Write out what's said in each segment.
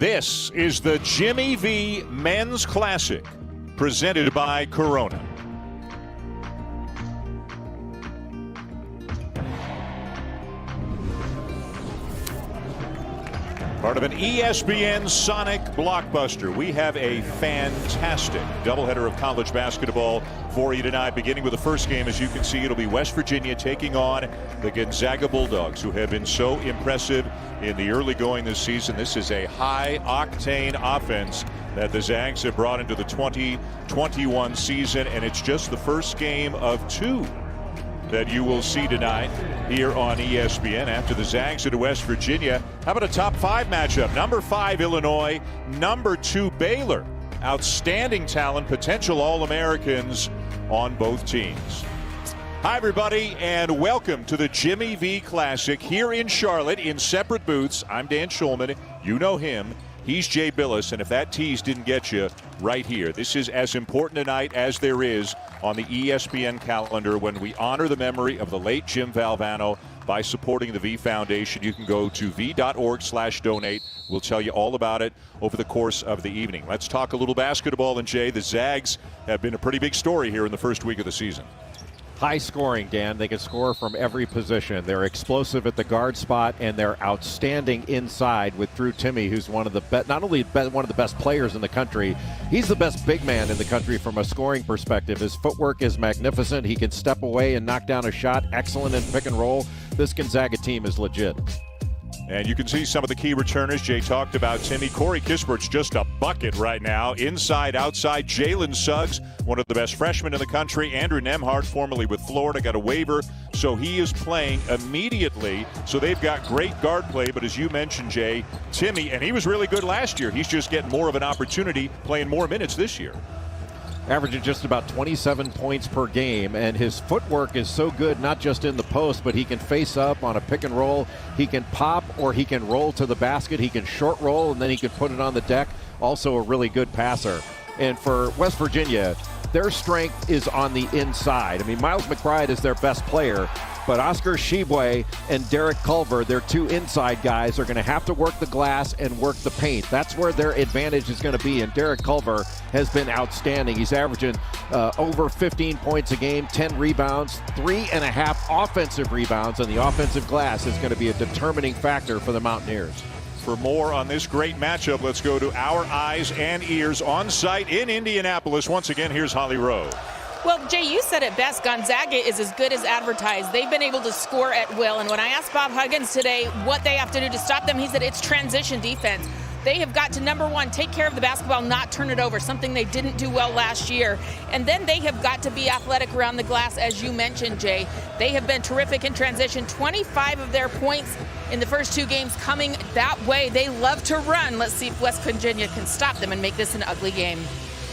This is the Jimmy V Men's Classic, presented by Corona. Part of an ESPN Sonic blockbuster. We have a fantastic doubleheader of college basketball for you tonight, beginning with the first game. As you can see, it'll be West Virginia taking on the Gonzaga Bulldogs, who have been so impressive in the early going this season. This is a high-octane offense that the Zags have brought into the 2021 season, and it's just the first game of two that you will see tonight here on ESPN. After the Zags into West Virginia, how about a top 5 matchup? Number 5 Illinois, number 2 Baylor. Outstanding talent, potential All-Americans on both teams. Hi everybody, and welcome to the Jimmy V Classic here in Charlotte in separate booths. I'm Dan Schulman. You know him. He's Jay Billis, and if that tease didn't get you, right here. This is as important a night as there is on the ESPN calendar when we honor the memory of the late Jim Valvano by supporting the V Foundation. You can go to v.org/donate. We'll tell you all about it over the course of the evening. Let's talk a little basketball. And Jay, the Zags have been a pretty big story here in the first week of the season. High scoring, Dan. They can score from every position. They're explosive at the guard spot, and they're outstanding inside with Drew Timme, who's one of the not only one of the best players in the country, he's the best big man in the country from a scoring perspective. His footwork is magnificent. He can step away and knock down a shot. Excellent in pick and roll. This Gonzaga team is legit. And you can see some of the key returners. Jay talked about Timme. Corey Kispert's just a bucket right now. Inside, outside, Jalen Suggs, one of the best freshmen in the country. Andrew Nembhard, formerly with Florida, got a waiver, so he is playing immediately. So they've got great guard play, but as you mentioned, Jay, Timme, and he was really good last year. He's just getting more of an opportunity, playing more minutes this year. Averaging just about 27 points per game, and his footwork is so good, not just in the post, but he can face up on a pick and roll. He can pop or he can roll to the basket. He can short roll, and then he can put it on the deck. Also a really good passer. And for West Virginia, their strength is on the inside. I mean, Miles McBride is their best player, but Oscar Tshiebwe and Derek Culver, their two inside guys, are going to have to work the glass and work the paint. That's where their advantage is going to be, and Derek Culver has been outstanding. He's averaging over 15 points a game, 10 rebounds, 3.5 offensive rebounds, and the offensive glass is going to be a determining factor for the Mountaineers. For more on this great matchup, let's go to our eyes and ears on site in Indianapolis. Once again, here's Holly Rowe. Well, Jay, you said it best. Gonzaga is as good as advertised. They've been able to score at will. And when I asked Bob Huggins today what they have to do to stop them, he said it's transition defense. They have got to, number one, take care of the basketball, not turn it over, something they didn't do well last year. And then they have got to be athletic around the glass, as you mentioned, Jay. They have been terrific in transition. 25 of their points in the first 2 games coming that way. They love to run. Let's see if West Virginia can stop them and make this an ugly game.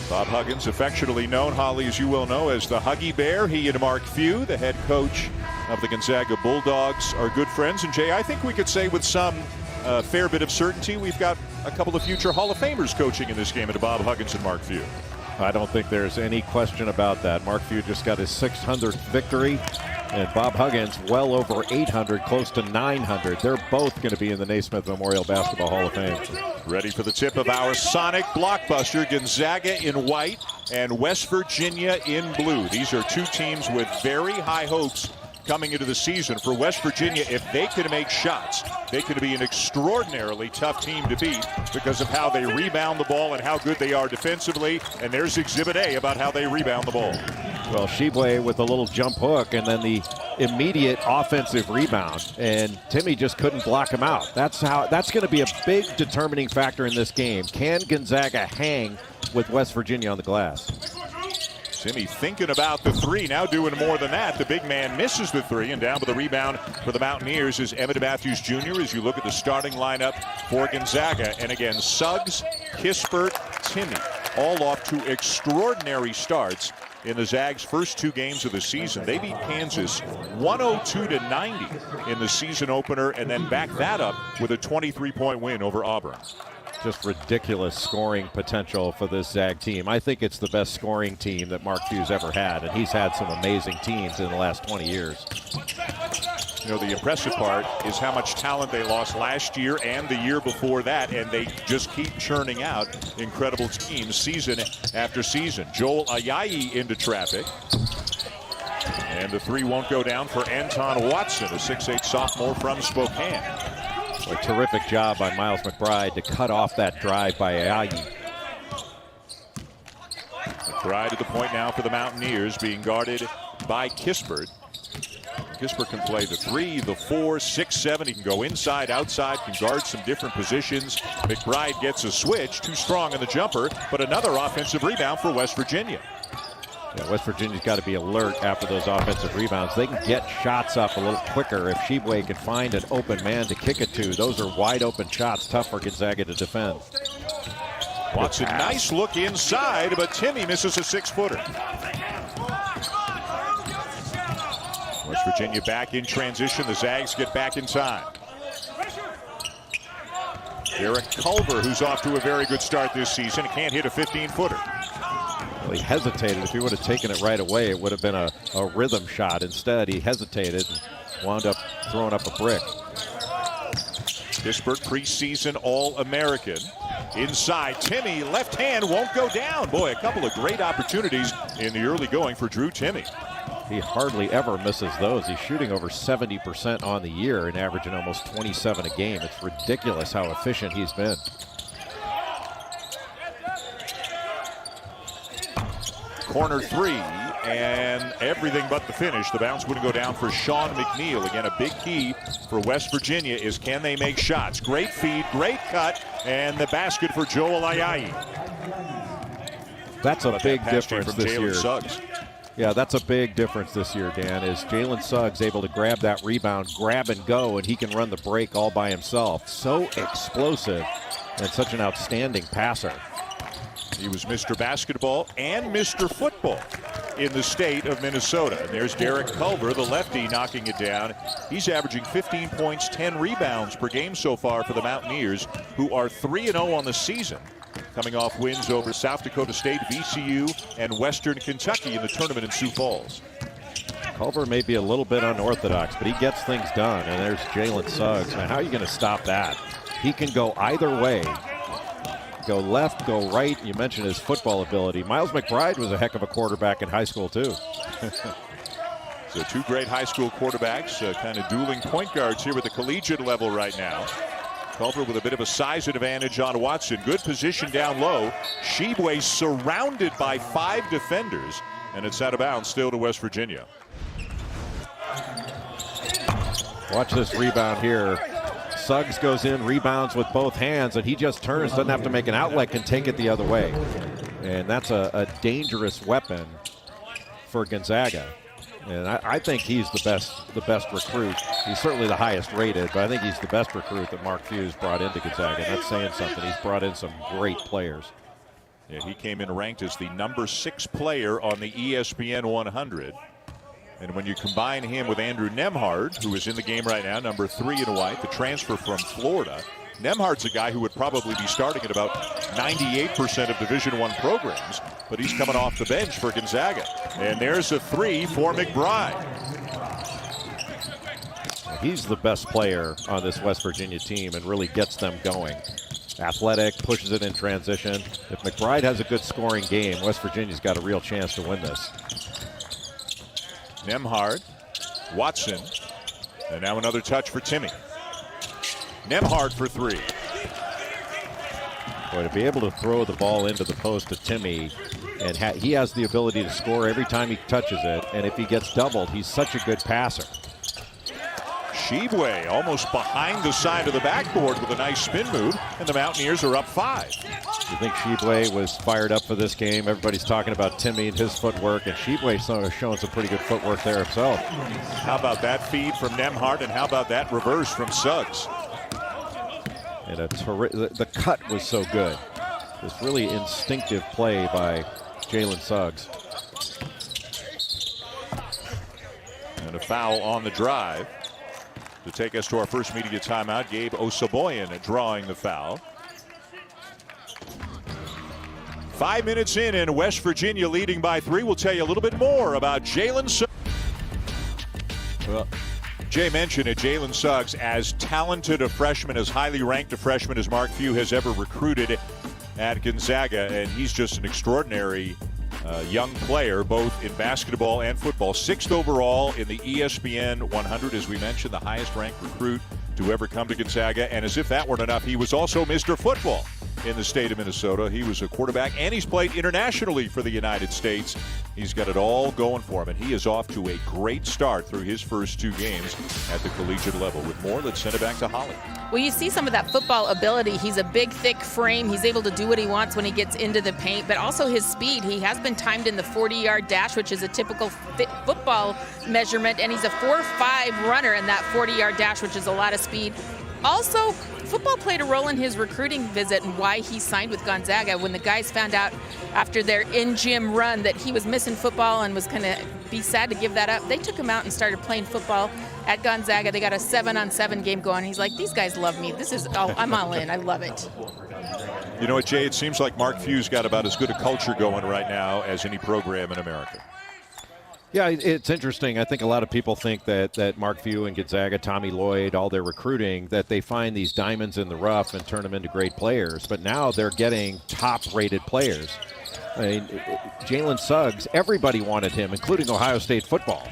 Bob Huggins, affectionately known, Holly, as you well know, as the Huggy Bear. He and Mark Few, the head coach of the Gonzaga Bulldogs, are good friends. And, Jay, I think we could say with some fair bit of certainty we've got a couple of future Hall of Famers coaching in this game into Bob Huggins and Mark Few. I don't think there's any question about that. Mark Few just got his 600th victory, and Bob Huggins well over 800, close to 900. They're both going to be in the Naismith Memorial Basketball Hall of Fame. Ready for the tip of our Sonic blockbuster, Gonzaga in white and West Virginia in blue. These are two teams with very high hopes coming into the season. For West Virginia, if they can make shots, they could be an extraordinarily tough team to beat because of how they rebound the ball and how good they are defensively. And there's Exhibit A about how they rebound the ball. Well, Tshiebwe with a little jump hook and then the immediate offensive rebound, and Timme just couldn't block him out. That's going to be a big determining factor in this game. Can Gonzaga hang with West Virginia on the glass? Timme thinking about the three, now doing more than that. The big man misses the three, and down with the rebound for the Mountaineers is Emmett Matthews Jr. as you look at the starting lineup for Gonzaga. And again, Suggs, Kispert, Timme, all off to extraordinary starts in the Zags' first 2 games of the season. They beat Kansas 102-90 in the season opener, and then backed that up with a 23-point win over Auburn. Just ridiculous scoring potential for this Zag team. I think it's the best scoring team that Mark Few's ever had, and he's had some amazing teams in the last 20 years. You know, the impressive part is how much talent they lost last year and the year before that, and they just keep churning out incredible teams season after season. Joel Ayayi into traffic. And the three won't go down for Anton Watson, a 6'8 sophomore from Spokane. A terrific job by Miles McBride to cut off that drive by Ayayi. McBride at the point now for the Mountaineers, being guarded by Kispert. Kispert can play the 3, the 4, 6, 7. He can go inside, outside, can guard some different positions. McBride gets a switch, too strong in the jumper, but another offensive rebound for West Virginia. Yeah, West Virginia's got to be alert after those offensive rebounds. They can get shots up a little quicker if Shibwe can find an open man to kick it to. Those are wide open shots, tough for Gonzaga to defend. Watson, nice look inside, but Timmy misses a 6-footer. West Virginia back in transition. The Zags get back in time. Derek Culver, who's off to a very good start this season, can't hit a 15-footer. Well, he hesitated. If he would have taken it right away, it would have been a rhythm shot. Instead, he hesitated and wound up throwing up a brick. Kispert, preseason All-American. Inside, Timmy, left hand won't go down. Boy, a couple of great opportunities in the early going for Drew Timme. He hardly ever misses those. He's shooting over 70% on the year and averaging almost 27 a game. It's ridiculous how efficient he's been. Corner 3, and everything but the finish. The bounce wouldn't go down for Sean McNeil. Again, a big key for West Virginia is can they make shots? Great feed, great cut, and the basket for Joel Ayayi. That's a big difference from this Jalen year. Suggs. Yeah, that's a big difference this year, Dan, is Jalen Suggs able to grab that rebound, grab and go, and he can run the break all by himself. So explosive and such an outstanding passer. He was Mr. Basketball and Mr. Football in the state of Minnesota. And there's Derek Culver, the lefty, knocking it down. He's averaging 15 points, 10 rebounds per game so far for the Mountaineers, who are 3-0 on the season, coming off wins over South Dakota State, VCU, and Western Kentucky in the tournament in Sioux Falls. Culver may be a little bit unorthodox, but he gets things done. And there's Jalen Suggs. Now, how are you going to stop that? He can go either way. Go left, go right. You mentioned his football ability. Miles McBride was a heck of a quarterback in high school, too. So two great high school quarterbacks, kind of dueling point guards here at the collegiate level right now. Culver with a bit of a size advantage on Watson. Good position down low. Shibwe surrounded by 5 defenders, and it's out of bounds still to West Virginia. Watch this rebound here. Suggs goes in, rebounds with both hands, and he just turns, doesn't have to make an outlet, can take it the other way. And that's a dangerous weapon for Gonzaga. And I think he's the best recruit. He's certainly the highest rated, but I think he's the best recruit that Mark Few's brought into Gonzaga. And that's saying something. He's brought in some great players. Yeah, he came in ranked as the number 6 player on the ESPN 100. And when you combine him with Andrew Nembhard, who is in the game right now, number 3 in white, the transfer from Florida, Nembhard's a guy who would probably be starting at about 98% of Division I programs, but he's coming off the bench for Gonzaga. And there's a 3 for McBride. He's the best player on this West Virginia team and really gets them going. Athletic, pushes it in transition. If McBride has a good scoring game, West Virginia's got a real chance to win this. Nembhard, Watson, and now another touch for Timme. Nembhard for 3. Boy, to be able to throw the ball into the post to Timme, and he has the ability to score every time he touches it, and if he gets doubled, he's such a good passer. Shibwe almost behind the side of the backboard with a nice spin move, and the Mountaineers are up 5. You think Shibwe was fired up for this game? Everybody's talking about Timme and his footwork, and Shibwe showing some pretty good footwork there himself. How about that feed from Nembhard, and how about that reverse from Suggs? And the cut was so good. This really instinctive play by Jalen Suggs. And a foul on the drive. To take us to our first media timeout, Gabe Osaboyan drawing the foul. 5 minutes in, and West Virginia leading by 3. We'll tell you a little bit more about Jalen Suggs. Well, Jay mentioned it, Jalen Suggs, as talented a freshman, as highly ranked a freshman as Mark Few has ever recruited at Gonzaga, and he's just an extraordinary young player, both in basketball and football. 6th overall in the ESPN 100, as we mentioned, the highest ranked recruit to ever come to Gonzaga. And as if that weren't enough, he was also Mr. Football in the state of Minnesota. He was a quarterback, and he's played internationally for the United States. He's got it all going for him, and he is off to a great start through his first 2 games at the collegiate level. With more, let's send it back to Holly. Well, you see some of that football ability. He's a big, thick frame. He's able to do what he wants when he gets into the paint, but also his speed. He has been timed in the 40-yard dash, which is a typical football measurement, and he's a 4.5 runner in that 40-yard dash, which is a lot of speed. Also, football played a role in his recruiting visit and why he signed with Gonzaga. When the guys found out after their in-gym run that he was missing football and was going to be sad to give that up, they took him out and started playing football at Gonzaga. They got a 7-on-7 game going. He's like, these guys love me. I'm all in. I love it. You know what, Jay? It seems like Mark Few's got about as good a culture going right now as any program in America. Yeah, it's interesting. I think a lot of people think that Mark Few and Gonzaga, Tommy Lloyd, all their recruiting, that they find these diamonds in the rough and turn them into great players. But now they're getting top-rated players. I mean, Jalen Suggs, everybody wanted him, including Ohio State football.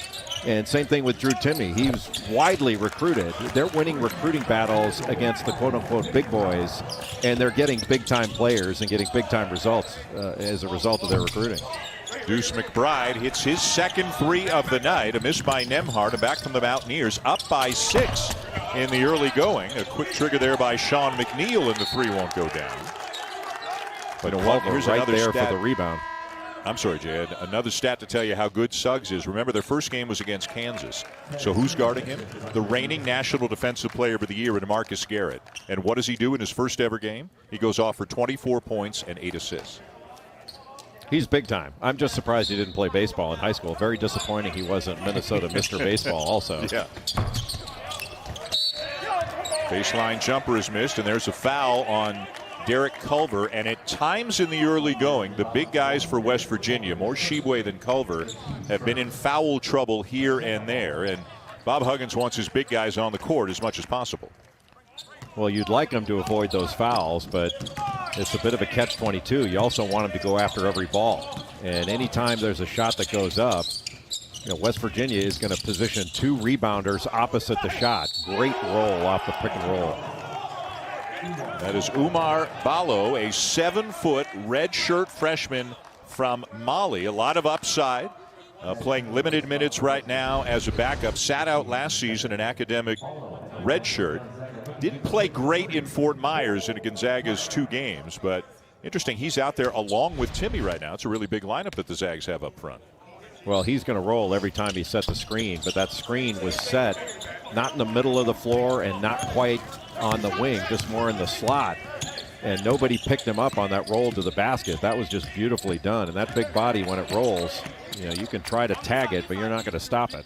And same thing with Drew Timme. He was widely recruited. They're winning recruiting battles against the quote-unquote big boys, and they're getting big-time players and getting big-time results as a result of their recruiting. Deuce McBride hits his second 3 of the night. A miss by Nembhard, and back from the Mountaineers, up by 6 in the early going. A quick trigger there by Sean McNeil, and the 3 won't go down. But here's right there stat for the rebound. I'm sorry, Jay. Another stat to tell you how good Suggs is. Remember, their first game was against Kansas. So who's guarding him? The reigning National Defensive Player of the Year, Marcus Garrett. And what does he do in his first ever game? He goes off for 24 points and 8 assists. He's big time. I'm just surprised he didn't play baseball in high school. Very disappointing he wasn't Minnesota Mr. Baseball also. Yeah. Baseline jumper is missed, and there's a foul on Derek Culver. And at times in the early going, the big guys for West Virginia, more Sheboy than Culver, have been in foul trouble here and there. And Bob Huggins wants his big guys on the court as much as possible. Well, you'd like them to avoid those fouls, but it's a bit of a catch-22. You also want them to go after every ball. And anytime there's a shot that goes up, West Virginia is going to position 2 rebounders opposite the shot. Great roll off the pick and roll. That is Umar Ballo, a 7-foot redshirt freshman from Mali. A lot of upside. Playing limited minutes right now as a backup. Sat out last season in academic redshirt. Didn't play great in Fort Myers in Gonzaga's 2 games, but interesting, he's out there along with Timme right now. It's a really big lineup that the Zags have up front. Well, he's going to roll every time he sets the screen, but that screen was set not in the middle of the floor and not quite on the wing, just more in the slot. And nobody picked him up on that roll to the basket. That was just beautifully done. And that big body, when it rolls, you can try to tag it, but you're not going to stop it.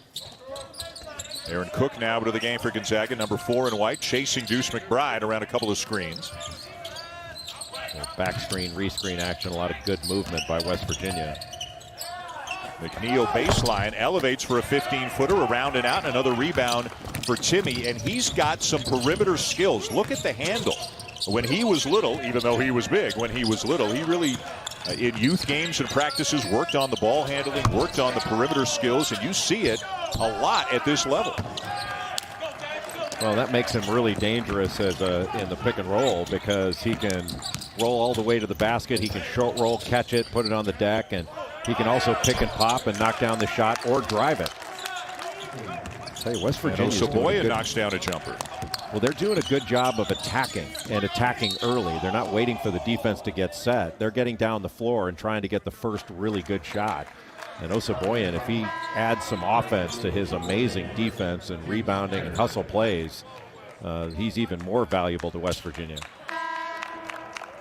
Aaron Cook now into the game for Gonzaga, number 4 in white, chasing Deuce McBride around a couple of screens. Back screen, rescreen action, a lot of good movement by West Virginia. McNeil baseline, elevates for a 15-footer, around and out, another rebound for Timme, and he's got some perimeter skills. Look at the handle. When he was little, even though he was big, when he was little, he really, in youth games and practices, worked on the ball handling, worked on the perimeter skills, and you see it a lot at this level. Well, that makes him really dangerous in the pick and roll, because he can roll all the way to the basket. He can short roll, catch it, put it on the deck, and he can also pick and pop and knock down the shot or drive it. I'll tell you, West Virginia. Saboya knocks down a jumper. Well, they're doing a good job of attacking early. They're not waiting for the defense to get set. They're getting down the floor and trying to get the first really good shot. And Osaboyan, if he adds some offense to his amazing defense and rebounding and hustle plays, he's even more valuable to West Virginia.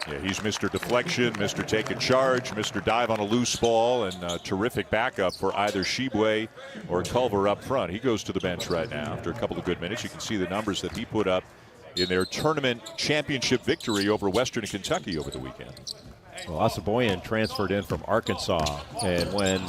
Yeah, he's Mr. Deflection, Mr. Take a Charge, Mr. Dive on a loose ball, and terrific backup for either Sheboy or Culver up front. He goes to the bench right now after a couple of good minutes. You can see the numbers that he put up in their tournament championship victory over Western Kentucky over the weekend. Well, Asaboyan transferred in from Arkansas, and when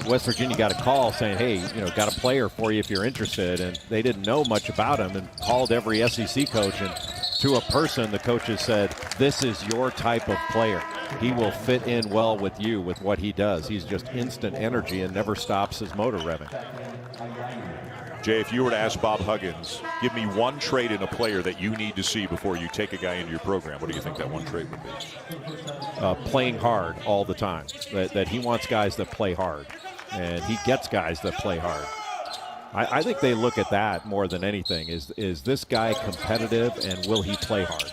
West Virginia got a call saying, hey, got a player for you if you're interested, and they didn't know much about him and called every SEC coach, and to a person, the coaches said, this is your type of player. He will fit in well with you with what he does. He's just instant energy and never stops his motor revving. Jay, if you were to ask Bob Huggins, give me one trait in a player that you need to see before you take a guy into your program, what do you think that one trait would be? Playing hard all the time. That he wants guys that play hard, and he gets guys that play hard. I think they look at that more than anything. Is this guy competitive, and will he play hard?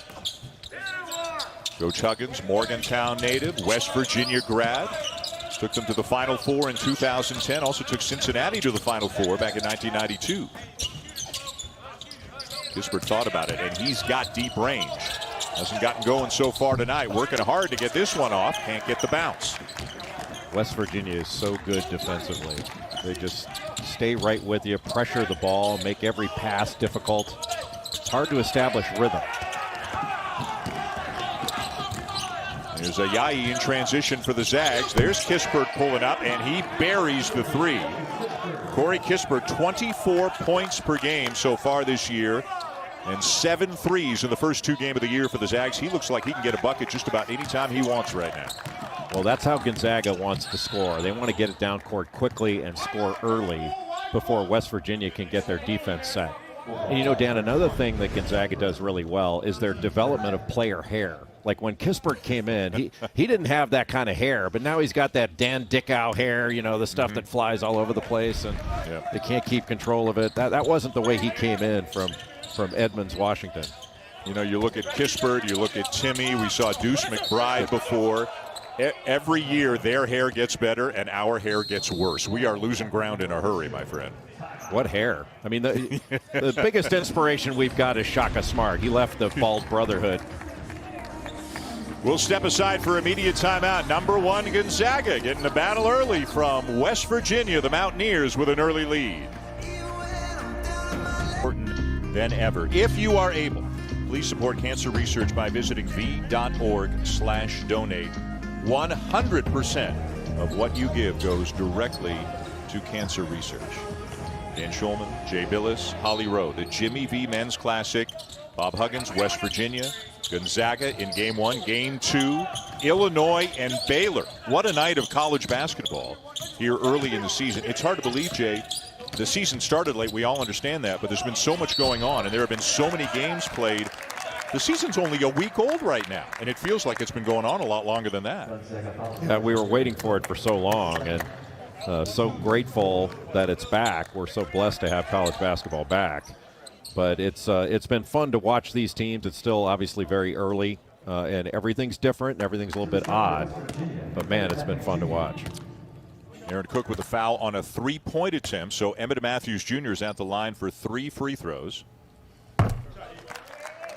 Coach Huggins, Morgantown native, West Virginia grad. Took them to the Final Four in 2010. Also took Cincinnati to the Final Four back in 1992. Kispert thought about it, and he's got deep range. Hasn't gotten going so far tonight. Working hard to get this one off. Can't get the bounce. West Virginia is so good defensively. They just stay right with you, pressure the ball, make every pass difficult. It's hard to establish rhythm. There's Ayayi in transition for the Zags. There's Kispert pulling up, and he buries the three. Corey Kispert, 24 points per game so far this year, and 7 threes in the first 2 games of the year for the Zags. He looks like he can get a bucket just about any time he wants right now. Well, that's how Gonzaga wants to score. They want to get it down court quickly and score early before West Virginia can get their defense set. And Dan, another thing that Gonzaga does really well is their development of player hair. Like when Kispert came in, he didn't have that kind of hair, but now he's got that Dan Dickau hair, the stuff that flies all over the place, and they can't keep control of it. That wasn't the way he came in from Edmonds, Washington. You look at Kispert, you look at Timmy, we saw Deuce McBride before. Every year their hair gets better and our hair gets worse. We are losing ground in a hurry, my friend. What hair? I mean, the biggest inspiration we've got is Shaka Smart. He left the Bald Brotherhood. We'll step aside for immediate timeout. Number 1 Gonzaga getting the battle early from West Virginia. The Mountaineers with an early lead. Important than ever. If you are able, please support cancer research by visiting v.org/donate. 100% of what you give goes directly to cancer research. Dan Schulman, Jay Billis, Holly Rowe, the Jimmy V Men's Classic. Bob Huggins, West Virginia. Gonzaga in Game 1. Game 2, Illinois and Baylor. What a night of college basketball here early in the season. It's hard to believe, Jay, the season started late. We all understand that, but there's been so much going on, and there have been so many games played. The season's only a week old right now, and it feels like it's been going on a lot longer than that. Yeah, we were waiting for it for so long, and so grateful that it's back. We're so blessed to have college basketball back. But it's been fun to watch these teams. It's still obviously very early, and everything's different, and everything's a little bit odd. But, man, it's been fun to watch. Aaron Cook with a foul on a 3-point attempt. So Emmett Matthews Jr. is at the line for 3 free throws.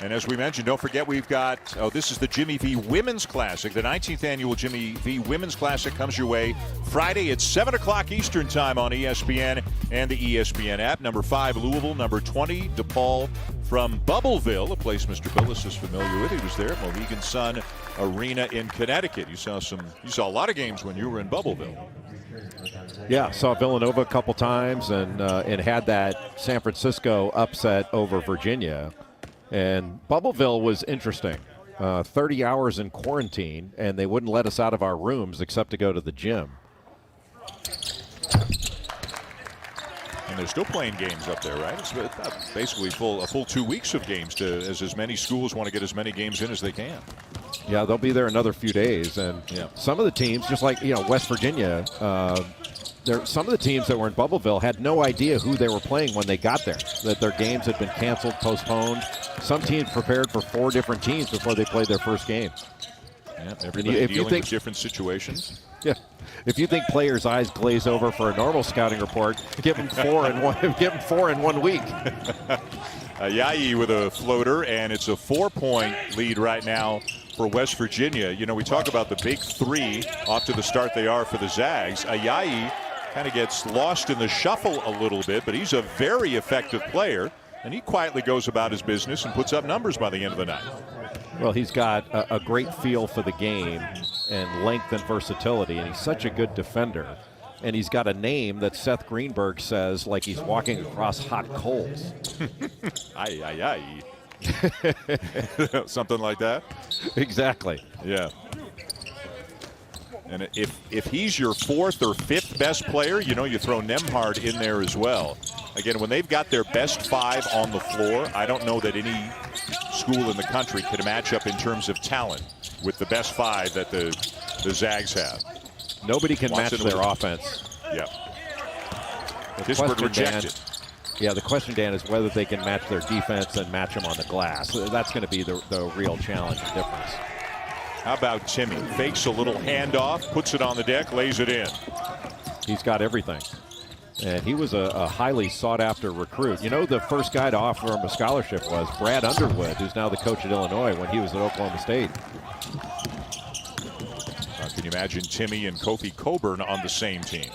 And as we mentioned, don't forget we've got, this is the Jimmy V Women's Classic. The 19th annual Jimmy V Women's Classic comes your way Friday at 7 o'clock Eastern time on ESPN and the ESPN app. Number 5, Louisville. Number 20, DePaul from Bubbleville, a place Mr. Billis is familiar with. He was there at Mohegan Sun Arena in Connecticut. You saw a lot of games when you were in Bubbleville. Yeah, saw Villanova a couple times and had that San Francisco upset over Virginia. And Bubbleville was interesting. 30 hours in quarantine, and they wouldn't let us out of our rooms except to go to the gym. And they're still playing games up there, right? It's basically a full 2 weeks of games as many schools want to get as many games in as they can. Yeah, they'll be there another few days. And some of the teams, just like West Virginia, some of the teams that were in Bubbleville had no idea who they were playing when they got there, that their games had been canceled, postponed. Some teams prepared for 4 different teams before they played their first game. Yeah, everybody dealing with different situations. Yeah. If you think players' eyes glaze over for a normal scouting report, give them 4 in one. Give them 4 in 1 week. Ayayi with a floater, and it's a 4-point lead right now for West Virginia. We talk about the big 3 off to the start they are for the Zags. Ayayi kind of gets lost in the shuffle a little bit, but he's a very effective player, and he quietly goes about his business and puts up numbers by the end of the night. Well, he's got a great feel for the game and length and versatility, and he's such a good defender. And he's got a name that Seth Greenberg says like he's walking across hot coals. Aye, aye, aye. Something like that? Exactly. Yeah. And if he's your fourth or fifth best player, you know you throw Nembhard in there as well. Again, when they've got their best five on the floor, I don't know that any school in the country could match up in terms of talent with the best five that the Zags have. Nobody can match their offense. Yeah. Kispert rejected. The question, Dan, is whether they can match their defense and match them on the glass. That's going to be the real challenge and difference. How about Timmy? Fakes a little handoff, puts it on the deck, lays it in. He's got everything. And he was a highly sought-after recruit. You know, the first guy to offer him a scholarship was Brad Underwood, who's now the coach at Illinois, when he was at Oklahoma State. Can you imagine Timmy and Kofi Coburn on the same team?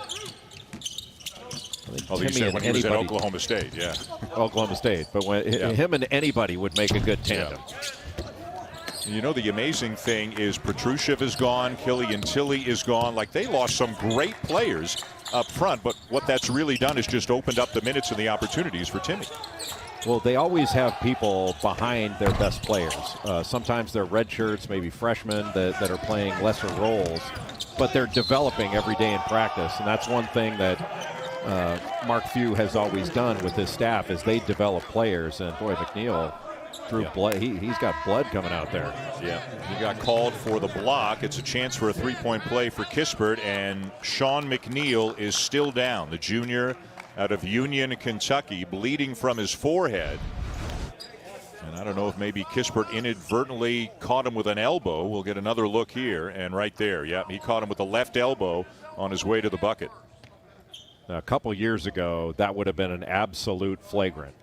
Timmy and when he was at Oklahoma State, yeah. Oklahoma State. But when him and anybody would make a good tandem. Yeah. You know, the amazing thing is Petrushev is gone, Killian Tilly is gone. Like, they lost some great players up front, but what that's really done is just opened up the minutes and the opportunities for Timmy. Well, they always have people behind their best players. Sometimes they're red shirts, maybe freshmen that are playing lesser roles, but they're developing every day in practice. And that's one thing that Mark Few has always done with his staff is they develop players. And boy, McNeil drew blood. He's got blood coming out there. Yeah, he got called for the block. It's a chance for a three-point play for Kispert, and Sean McNeil is still down. The junior out of Union, Kentucky, bleeding from his forehead. And I don't know if maybe Kispert inadvertently caught him with an elbow. We'll get another look here, and right there, he caught him with the left elbow on his way to the bucket. Now, a couple years ago, that would have been an absolute flagrant,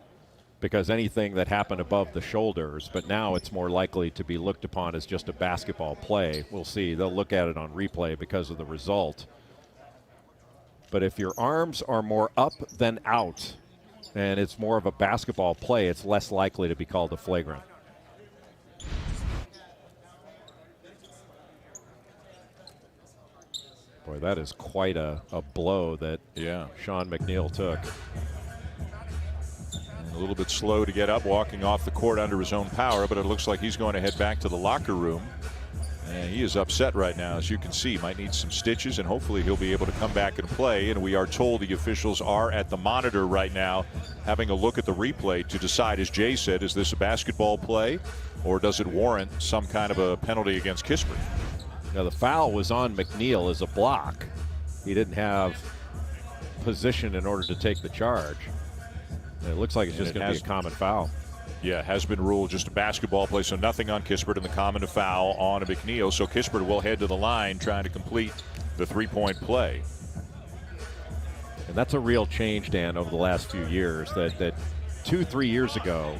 because anything that happened above the shoulders, but now it's more likely to be looked upon as just a basketball play. We'll see. They'll look at it on replay because of the result. But if your arms are more up than out and it's more of a basketball play, it's less likely to be called a flagrant. Boy, that is quite a blow that Sean McNeil took. A little bit slow to get up, walking off the court under his own power, but it looks like he's going to head back to the locker room. And he is upset right now, as you can see. Might need some stitches, and hopefully he'll be able to come back and play. And we are told the officials are at the monitor right now having a look at the replay to decide, as Jay said, is this a basketball play or does it warrant some kind of a penalty against Kispert? Now, the foul was on McNeil as a block. He didn't have position in order to take the charge. And it looks like it's just going to be a common foul. Yeah, has been ruled just a basketball play, so nothing on Kispert, and the common foul on McNeil. So Kispert will head to the line trying to complete the three-point play. And that's a real change, Dan, over the last few years. That 2-3 years ago,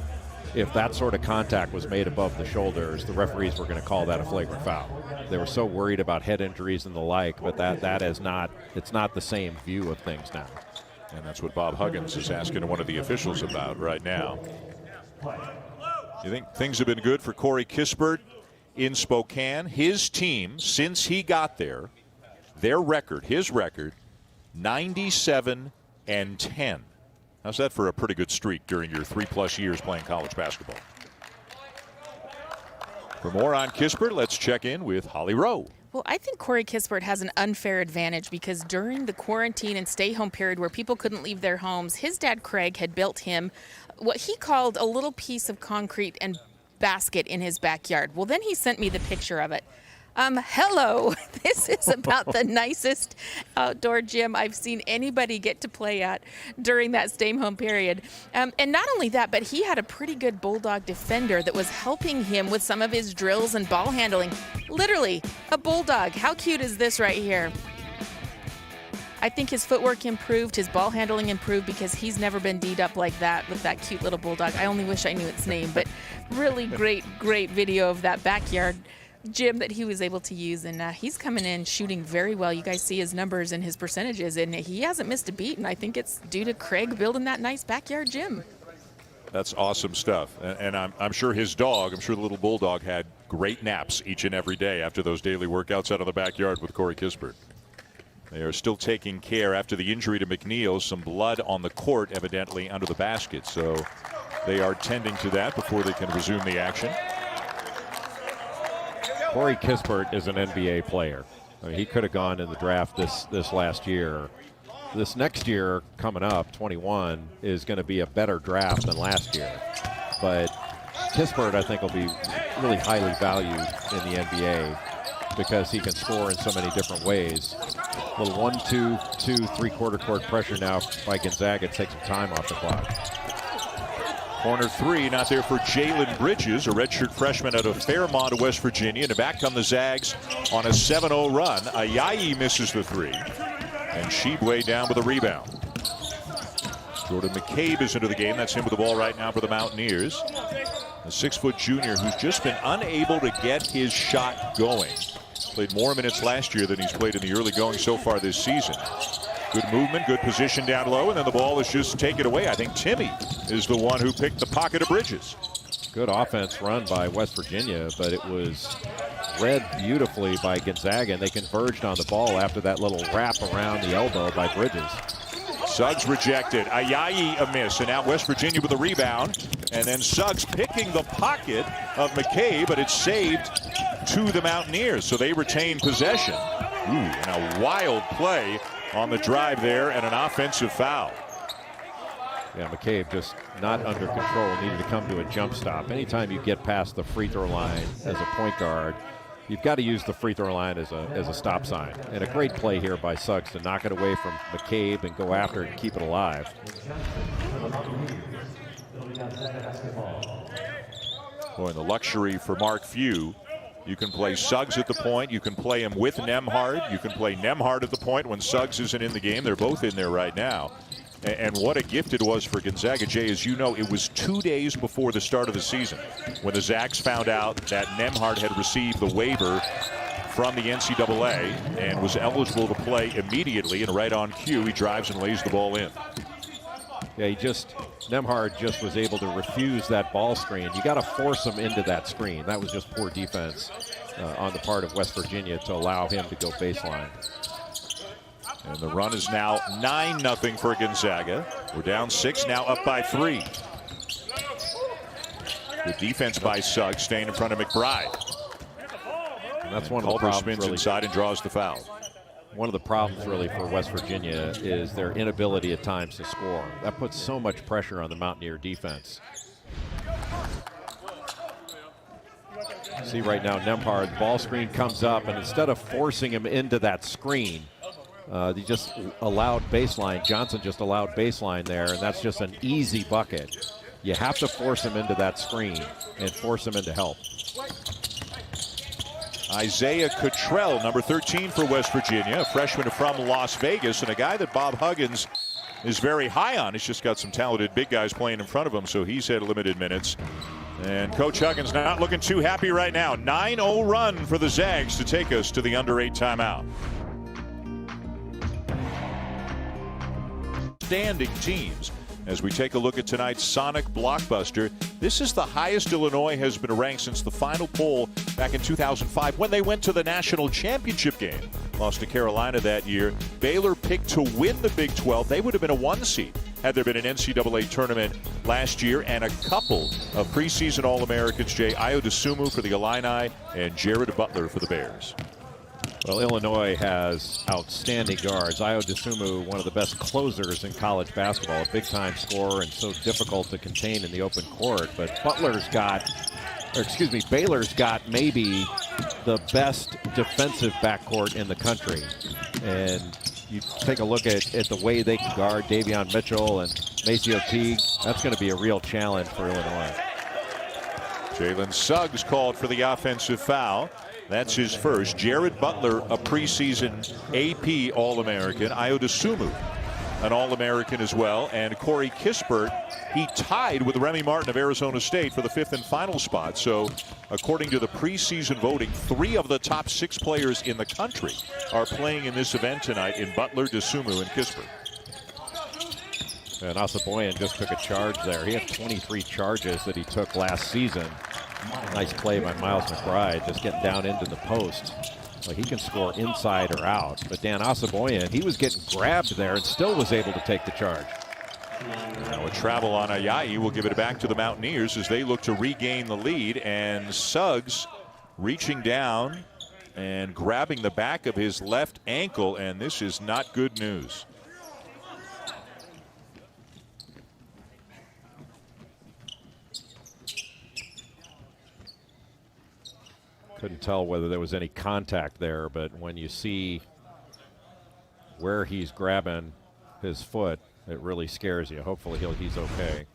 if that sort of contact was made above the shoulders, the referees were going to call that a flagrant foul. They were so worried about head injuries and the like, but that is not, it's not the same view of things now. And that's what Bob Huggins is asking one of the officials about right now. You think things have been good for Corey Kispert in Spokane? His team, since he got there, his record, 97-10. How's that for a pretty good streak during your 3+ years playing college basketball? For more on Kispert, let's check in with Holly Rowe. Well, I think Corey Kispert has an unfair advantage because during the quarantine and stay-home period where people couldn't leave their homes, his dad, Craig, had built him what he called a little piece of concrete and basket in his backyard. Well, then he sent me the picture of it. Hello, this is about the nicest outdoor gym I've seen anybody get to play at during that stay-home period. And not only that, but he had a pretty good Bulldog defender that was helping him with some of his drills and ball handling. Literally, a Bulldog. How cute is this right here? I think his footwork improved, his ball handling improved because he's never been D'd up like that with that cute little Bulldog. I only wish I knew its name, but really great video of that backyard gym that he was able to use, and he's coming in shooting very well. You guys see his numbers and his percentages, and he hasn't missed a beat, and I think it's due to Craig building that nice backyard gym. That's awesome stuff. And I'm sure his dog, I'm sure the little bulldog, had great naps each and every day after those daily workouts out of the backyard with Corey Kispert. They are still taking care after the injury to McNeil. Some blood on the court, evidently, under the basket. So they are tending to that before they can resume the action. Corey Kispert is an NBA player. I mean, he could have gone in the draft this last year. This next year coming up, 21, is going to be a better draft than last year. But Kispert, I think, will be really highly valued in the NBA because he can score in so many different ways. A little 1-2-2 three-quarter court pressure now by Gonzaga to take some time off the clock. Corner three, not there for Jalen Bridges, a redshirt freshman out of Fairmont, West Virginia. And back come the Zags on a 7-0 run. Ayayi misses the three. And Shibwe down with a rebound. Jordan McCabe is into the game. That's him with the ball right now for the Mountaineers. A 6-foot junior who's just been unable to get his shot going. Played more minutes last year than he's played in the early going so far this season. Good movement, good position down low, and then the ball is just taken away. I think Timmy is the one who picked the pocket of Bridges. Good offense run by West Virginia, but it was read beautifully by Gonzaga, and they converged on the ball after that little wrap around the elbow by Bridges. Suggs rejected. Ayayi a miss, and now West Virginia with a rebound. And then Suggs picking the pocket of McCabe, but it's saved to the Mountaineers, so they retain possession. And a wild play on the drive there, and an offensive foul. Yeah, McCabe just not under control, needed to come to a jump stop. Anytime you get past the free throw line as a point guard, you've got to use the free throw line as a stop sign. And a great play here by Suggs to knock it away from McCabe and go after it and keep it alive. Boy, the luxury for Mark Few. You can play Suggs at the point. You can play him with Nembhard. You can play Nembhard at the point when Suggs isn't in the game. They're both in there right now. And what a gift it was for Gonzaga. Jay, as you know, it was 2 days before the start of the season when the Zags found out that Nembhard had received the waiver from the NCAA and was eligible to play immediately. And right on cue, he drives and lays the ball in. Yeah, Nembhard just was able to refuse that ball screen. You got to force him into that screen. That was just poor defense on the part of West Virginia to allow him to go baseline. And the run is now 9-0 for Gonzaga. We're down 6, now up by 3. Good defense by Suggs, staying in front of McBride. And that's one of the problems. Spins inside and draws the foul. One of the problems really for West Virginia is their inability at times to score. That puts so much pressure on the Mountaineer defense. See right now, Nembhard, the ball screen comes up, and instead of forcing him into that screen, he just allowed baseline. Johnson just allowed baseline there, and that's just an easy bucket. You have to force him into that screen and force him into help. Isaiah Cottrell, number 13 for West Virginia, a freshman from Las Vegas, and a guy that Bob Huggins is very high on. He's just got some talented big guys playing in front of him, so he's had limited minutes. And Coach Huggins not looking too happy right now. 9-0 run for the Zags to take us to the under 8 timeout. Standing teams as we take a look at tonight's Sonic Blockbuster. This is the highest Illinois has been ranked since the final poll back in 2005 when they went to the national championship game. Lost to Carolina that year. Baylor picked to win the Big 12. They would have been a 1 seed had there been an NCAA tournament last year, and a couple of preseason All-Americans, Jay. Ayo Dosunmu for the Illini and Jared Butler for the Bears. Well, Illinois has outstanding guards. Ayo Dosunmu, one of the best closers in college basketball, a big-time scorer and so difficult to contain in the open court. But Baylor's got maybe the best defensive backcourt in the country. And you take a look at the way they can guard Davion Mitchell and Maceo Teague. That's going to be a real challenge for Illinois. Jalen Suggs called for the offensive foul. That's his first. Jared Butler, a preseason AP All-American. Ayo Dosunmu, an All-American as well. And Corey Kispert, he tied with Remy Martin of Arizona State for the 5th and final spot. So according to the preseason voting, 3 of the top 6 players in the country are playing in this event tonight in Butler, Dosunmu, and Kispert. And Asaboyan just took a charge there. He had 23 charges that he took last season. Nice play by Miles McBride, just getting down into the post. Like he can score inside or out. But Dan Asaboyan, he was getting grabbed there and still was able to take the charge. Now a travel on Ayayi will give it back to the Mountaineers as they look to regain the lead. And Suggs reaching down and grabbing the back of his left ankle, and this is not good news. Couldn't tell whether there was any contact there, but when you see where he's grabbing his foot, it really scares you. Hopefully he's okay.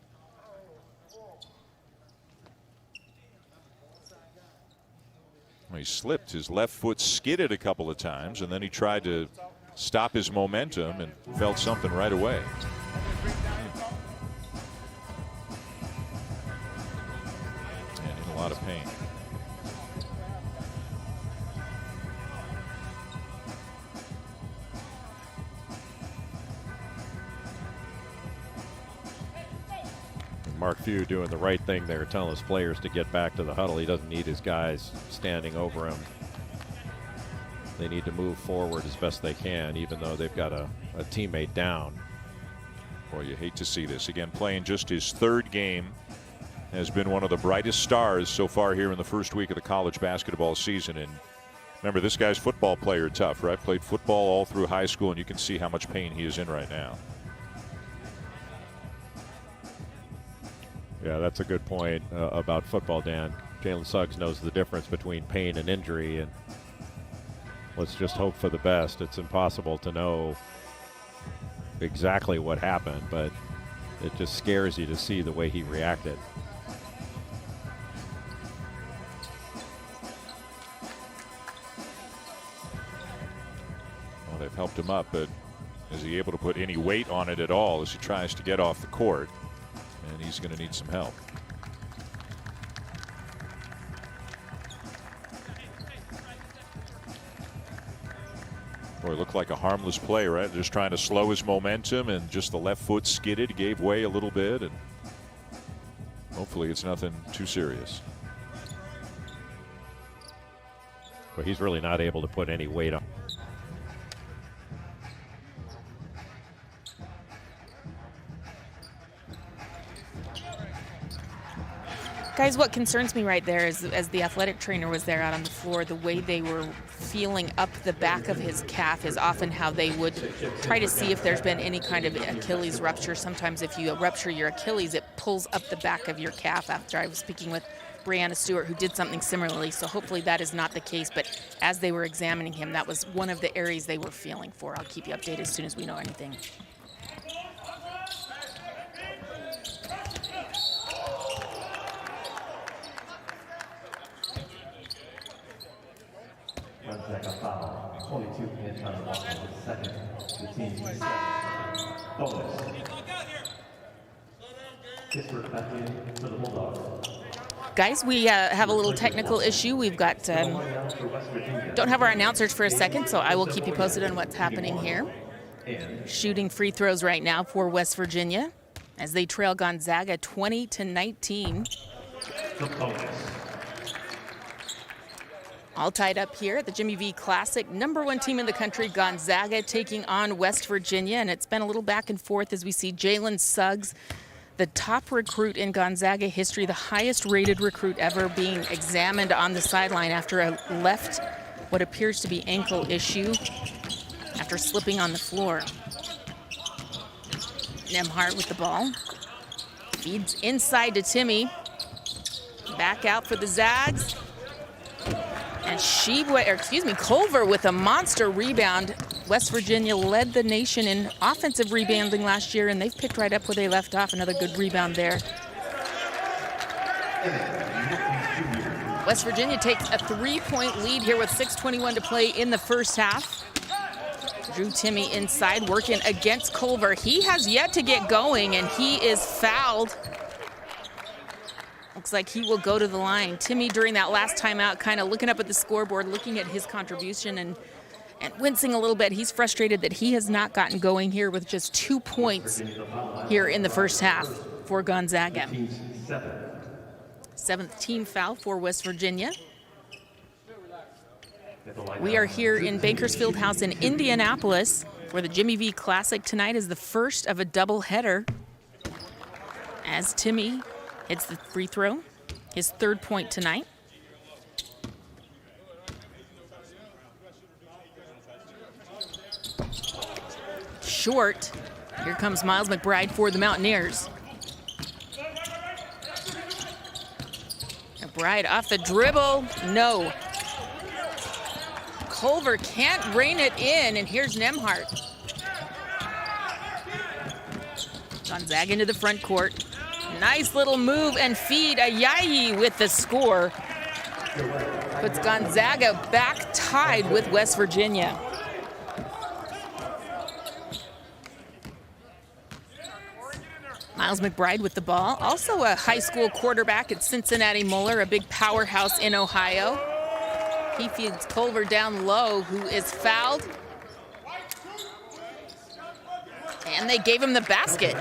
Well, he slipped. His left foot skidded a couple of times, and then he tried to stop his momentum and felt something right away. And in a lot of pain. Mark Few doing the right thing there, telling his players to get back to the huddle. He doesn't need his guys standing over him. They need to move forward as best they can, even though they've got a teammate down. Boy, you hate to see this. Again, playing just his third game, has been one of the brightest stars so far here in the first week of the college basketball season. And remember, this guy's football player tough, right? Played football all through high school, and you can see how much pain he is in right now. Yeah, that's a good point about football, Dan. Jalen Suggs knows the difference between pain and injury, and let's just hope for the best. It's impossible to know exactly what happened, but it just scares you to see the way he reacted. Well, they've helped him up, but is he able to put any weight on it at all as he tries to get off the court? And he's going to need some help. Boy, it looked like a harmless play, right? Just trying to slow his momentum, and just the left foot skidded, gave way a little bit, and hopefully it's nothing too serious. But he's really not able to put any weight on. Guys, what concerns me right there is, as the athletic trainer was there out on the floor, the way they were feeling up the back of his calf is often how they would try to see if there's been any kind of Achilles rupture. Sometimes if you rupture your Achilles, it pulls up the back of your calf. After I was speaking with Brianna Stewart, who did something similarly, so hopefully that is not the case. But as they were examining him, that was one of the areas they were feeling for. I'll keep you updated as soon as we know anything. Gonzaga foul. 22 minutes on the clock. Second. The team. Bonus. Pittsburgh back in for the Bulldogs. Guys, we have a little technical issue. We've got don't have our announcers for a second, so I will keep you posted on what's happening here. Shooting free throws right now for West Virginia as they trail Gonzaga 20-19. All tied up here at the Jimmy V Classic. #1 team in the country, Gonzaga, taking on West Virginia. And it's been a little back and forth as we see Jalen Suggs, the top recruit in Gonzaga history, the highest rated recruit ever, being examined on the sideline after a left, what appears to be ankle issue, after slipping on the floor. Nembhard with the ball. Feeds inside to Timmy. Back out for the Zags. And Culver with a monster rebound. West Virginia led the nation in offensive rebounding last year, and they've picked right up where they left off. Another good rebound there. West Virginia takes a 3-point lead here with 6:21 to play in the first half. Drew Timmy inside, working against Culver. He has yet to get going, and he is fouled. Looks like he will go to the line. Timmy, during that last timeout, kind of looking up at the scoreboard, looking at his contribution, and wincing a little bit. He's frustrated that he has not gotten going here with just 2 points here in the first half for Gonzaga. 7th team foul for West Virginia. We are here in Bankers Fieldhouse in Indianapolis, where the Jimmy V Classic tonight is the first of a doubleheader. As Timmy hits the free throw, his 3rd point tonight. Short. Here comes Miles McBride for the Mountaineers. McBride off the dribble. No. Culver can't rein it in, and here's Nembhard. Gonzaga into the front court. Nice little move and feed. Ayayi with the score. Puts Gonzaga back tied with West Virginia. Miles McBride with the ball. Also a high school quarterback at Cincinnati Moeller, a big powerhouse in Ohio. He feeds Culver down low, who is fouled. And they gave him the basket.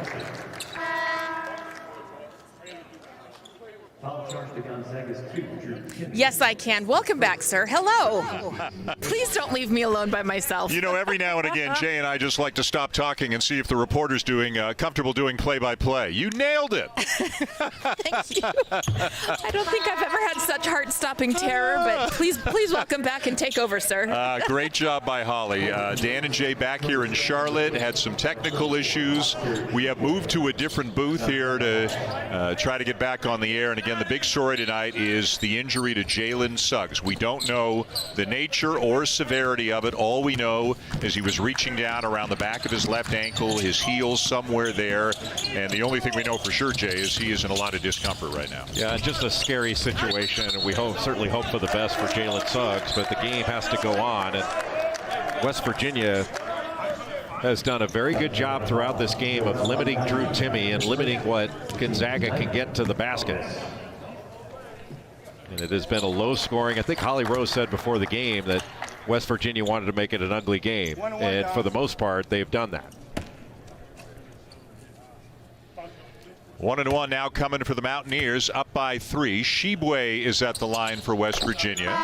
Yes, I can. Welcome back, sir. Hello. Please don't leave me alone by myself. You know, every now and again, Jay and I just like to stop talking and see if the reporter's doing comfortable doing play-by-play. You nailed it. Thank you. I don't think I've ever had such heart-stopping terror, but please welcome back and take over, sir. Great job by Holly. Dan and Jay back here in Charlotte had some technical issues. We have moved to a different booth here to try to get back on the air. And again, the big story tonight is the injury to Jalen Suggs. We don't know the nature or severity of it. All we know is he was reaching down around the back of his left ankle, his heel somewhere there. And the only thing we know for sure, Jay, is he is in a lot of discomfort right now. Yeah, just a scary situation. We certainly hope for the best for Jalen Suggs, but the game has to go on. And West Virginia has done a very good job throughout this game of limiting Drew Timme and limiting what Gonzaga can get to the basket. And it has been a low scoring. I think Holly Rose said before the game that West Virginia wanted to make it an ugly game. And for the most part, they've done that. 1-1 now coming for the Mountaineers, up by 3. Shibwe is at the line for West Virginia.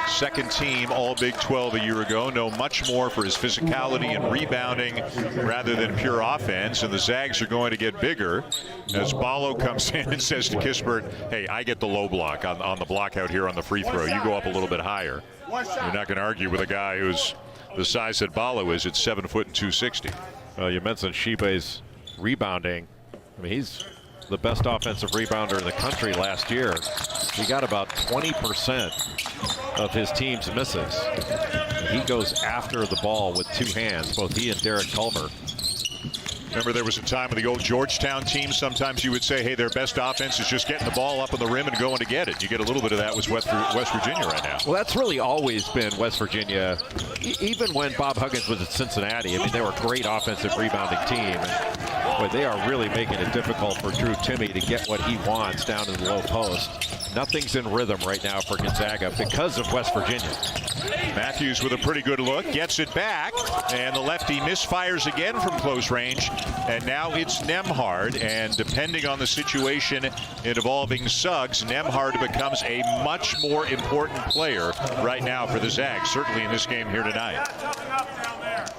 Second team All Big 12 a year ago. Know much more for his physicality and rebounding rather than pure offense. And the Zags are going to get bigger as Ballo comes in and says to Kispert, hey, I get the low block on the block out here on the free throw. You go up a little bit higher. You're not going to argue with a guy who's the size that Ballo is at 7 foot and 260. Well, you mentioned Shibwe's rebounding. I mean, he's the best offensive rebounder in the country last year. He got about 20% of his team's misses. He goes after the ball with 2 hands, both he and Derek Culver. Remember, there was a time with the old Georgetown team, sometimes you would say, hey, their best offense is just getting the ball up on the rim and going to get it. You get a little bit of that with West Virginia right now. Well, that's really always been West Virginia. Even when Bob Huggins was at Cincinnati, I mean, they were a great offensive rebounding team. Boy, they are really making it difficult for Drew Timme to get what he wants down in the low post. Nothing's in rhythm right now for Gonzaga because of West Virginia. Matthews with a pretty good look, gets it back, and the lefty misfires again from close range. And now it's Nembhard, and depending on the situation involving Suggs, Nembhard becomes a much more important player right now for the Zags, certainly in this game here tonight.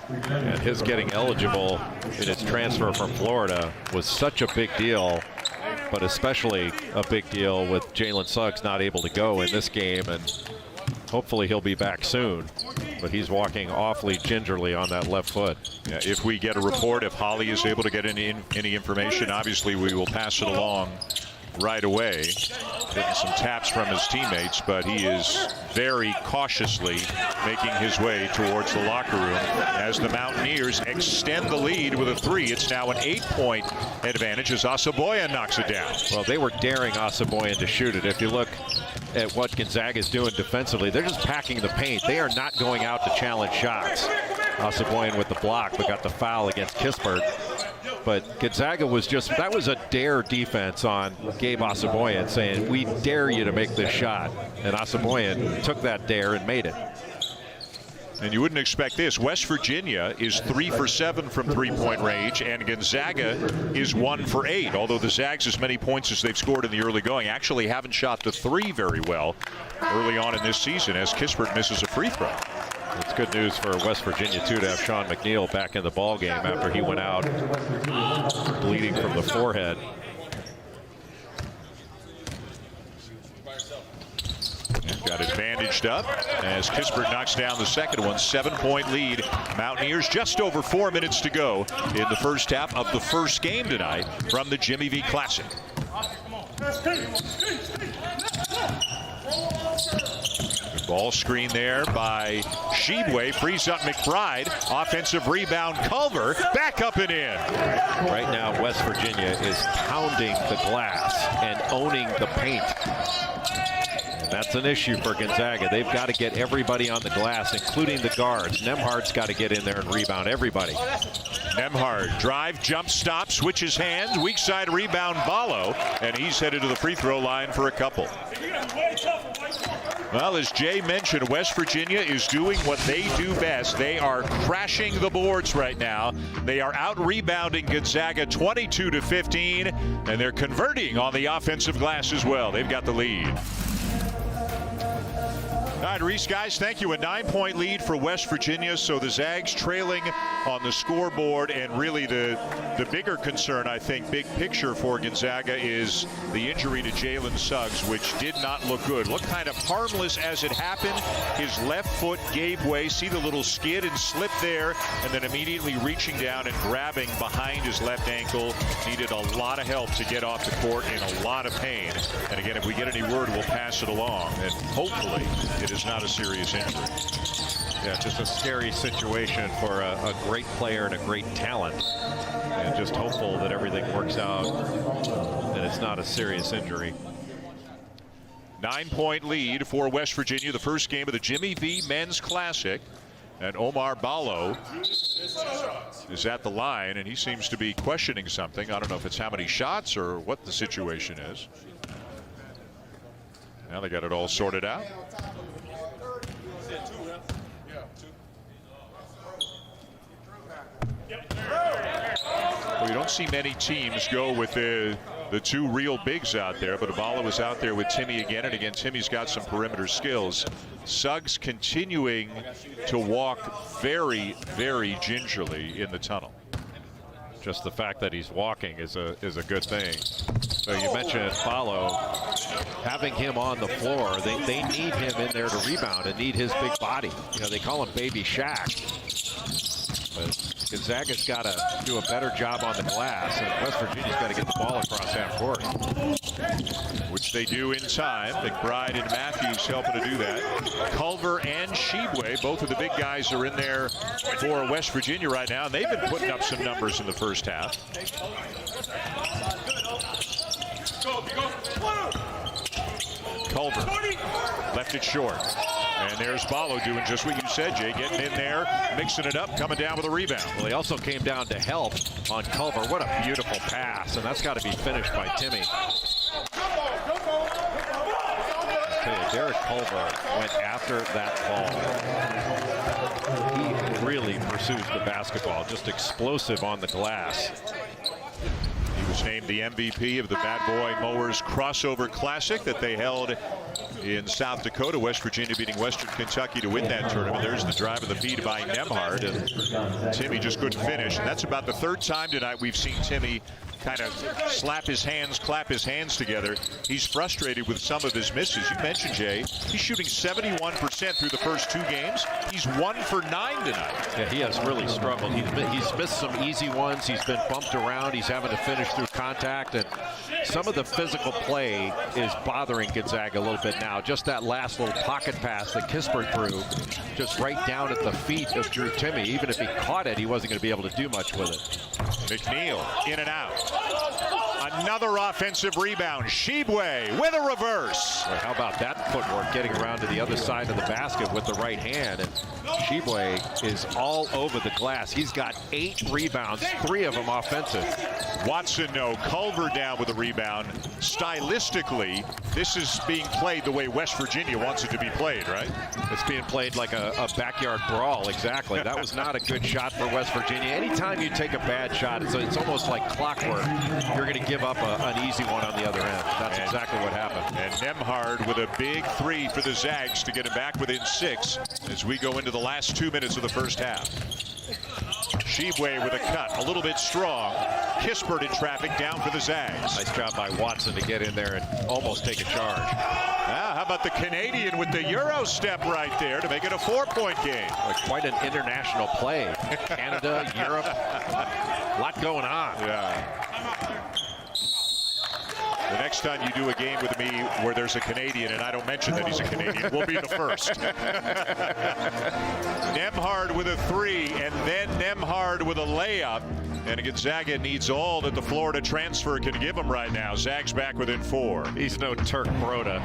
And his getting eligible in his transfer from Florida was such a big deal, but especially a big deal with Jalen Suggs not able to go in this game, and hopefully he'll be back soon. But he's walking awfully gingerly on that left foot. Yeah, if we get a report, if Holly is able to get any information, obviously we will pass it along right away. Getting some taps from his teammates, but he is very cautiously making his way towards the locker room as the Mountaineers extend the lead with a 3. It's now an 8-point advantage as Asaboyan knocks it down. Well, they were daring Asaboyan to shoot it. If you look at what Gonzaga is doing defensively, they're just packing the paint. They are not going out to challenge shots. Asaboyan with the block, but got the foul against Kispert. But Gonzaga was that was a dare defense on Gabe Asaboyan, saying, we dare you to make this shot. And Asaboyan took that dare and made it. And you wouldn't expect this. West Virginia is 3 for 7 from three-point range, and Gonzaga is 1 for 8. Although the Zags, as many points as they've scored in the early going, actually haven't shot the three very well early on in this season as Kispert misses a free throw. It's good news for West Virginia, too, to have Sean McNeil back in the ball game after he went out bleeding from the forehead. Got advantaged up as Kispert knocks down the second one. 7-point lead. Mountaineers just over 4 minutes to go in the first half of the first game tonight from the Jimmy V Classic. Good ball screen there by Shibwe. Frees up McBride. Offensive rebound. Culver back up and in. Right now, West Virginia is pounding the glass and owning the paint. That's an issue for Gonzaga. They've got to get everybody on the glass, including the guards. Nembhard's got to get in there and rebound everybody. Nembhard, drive, jump, stop, switches hands, weak side rebound, Ballo, and he's headed to the free throw line for a couple. Well, as Jay mentioned, West Virginia is doing what they do best. They are crashing the boards right now. They are out-rebounding Gonzaga 22-15, and they're converting on the offensive glass as well. They've got the lead. All right, Reese, guys, thank you. A 9-point lead for West Virginia, so the Zags trailing on the scoreboard, and really the bigger concern, I think, big picture for Gonzaga is the injury to Jalen Suggs, which did not look good. Looked kind of harmless as it happened. His left foot gave way. See the little skid and slip there, and then immediately reaching down and grabbing behind his left ankle. Needed a lot of help to get off the court, in a lot of pain. And again, if we get any word, we'll pass it along, and hopefully it is not a serious injury. Yeah, just a scary situation for a great player and a great talent. And just hopeful that everything works out and it's not a serious injury. 9-point lead for West Virginia, the first game of the Jimmy V Men's Classic. And Omar Ballo is at the line, and he seems to be questioning something. I don't know if it's how many shots or what the situation is. Now they got it all sorted out. Well, you don't see many teams go with the two real bigs out there, but Abala was out there with Timmy again, and again, Timmy's got some perimeter skills. Suggs continuing to walk very, very gingerly in the tunnel. Just the fact that he's walking is a good thing. So you mentioned Ballo, having him on the floor, they need him in there to rebound and need his big body. You know, they call him Baby Shaq. But Gonzaga's got to do a better job on the glass, and West Virginia's got to get the ball across half court. Which they do in time. McBride and Matthews helping to do that. Culver and Shibwe, both of the big guys, are in there for West Virginia right now, and they've been putting up some numbers in the first half. Culver left it short. And there's Ballo doing just what you said, Jay, getting in there, mixing it up, coming down with a rebound. Well, he also came down to help on Culver. What a beautiful pass, and that's got to be finished by Timmy. I tell you, Derek Culver went after that ball. He really pursues the basketball, just explosive on the glass. He was named the MVP of the Bad Boy Mowers Crossover Classic that they held in South Dakota. West Virginia beating Western Kentucky to win that tournament. There's the drive of the feed by Nembhard, and Timmy just couldn't finish. And that's about the third time tonight we've seen Timmy kind of slap his hands, clap his hands together. He's frustrated with some of his misses. You mentioned, Jay, he's shooting 71% through the first two games. He's 1 for 9 tonight. Yeah, he has really struggled. He's missed some easy ones. He's been bumped around. He's having to finish through contact, and some of the physical play is bothering Gonzaga a little bit now. Just that last little pocket pass that Kispert threw, just right down at the feet of Drew Timme. Even if he caught it, he wasn't going to be able to do much with it. McNeil in and out. Another offensive rebound. Shibwe with a reverse. Well, how about that footwork, getting around to the other side of the basket with the right hand. And Shibwe is all over the glass. He's got 8 rebounds, 3 of them offensive. Watson, no. Culver down with a rebound. Stylistically, this is being played the way West Virginia wants it to be played, right? It's being played like a backyard brawl, exactly. That was not a good shot for West Virginia. Anytime you take a bad shot, it's almost like clockwork. You're going to give up an easy one on the other end. That's exactly what happened. And Nembhard with a big 3 for the Zags to get him back within 6 as we go into the last 2 minutes of the first half. Shibwe with a cut, a little bit strong. Kispert in traffic down for the Zags. Nice job by Watson to get in there and almost take a charge. How about the Canadian with the Euro step right there to make it a 4-point game? Quite an international play. Canada, Europe, a lot going on. Yeah. The next time you do a game with me where there's a Canadian and I don't mention that he's a Canadian, we'll be the first. Nembhard with a 3, and then Nembhard with a layup. And Gonzaga needs all that the Florida transfer can give them right now. Zags back within 4. He's no Turk Broda.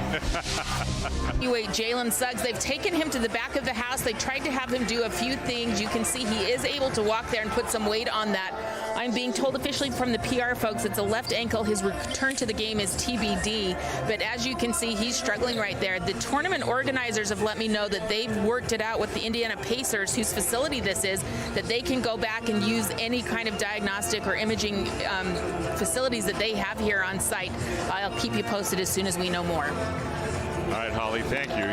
Anyway, Jalen Suggs, they've taken him to the back of the house. They tried to have him do a few things. You can see he is able to walk there and put some weight on that. I'm being told officially from the PR folks it's a left ankle. His return to the game is TBD. But as you can see, he's struggling right there. The tournament organizers have let me know that they've worked it out with the Indiana Pacers, whose facility this is, that they can go back and use any kind of diagnostic or imaging facilities that they have here on site. I'll keep you posted as soon as we know more. All right, Holly, thank you.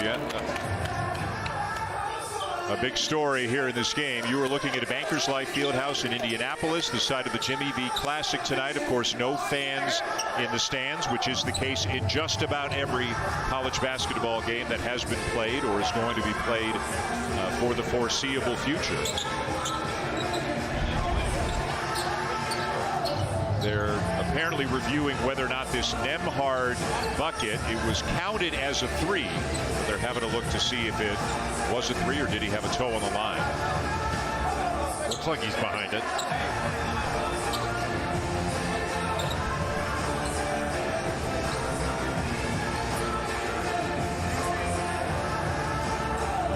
A big story here in this game. You were looking at a Bankers Life Fieldhouse in Indianapolis, the site of the Jimmy V Classic tonight. Of course, no fans in the stands, which is the case in just about every college basketball game that has been played or is going to be played for the foreseeable future. They're apparently reviewing whether or not this Nembhard bucket, it was counted as a 3. But they're having a look to see if it was a 3 or did he have a toe on the line. Looks like he's behind it.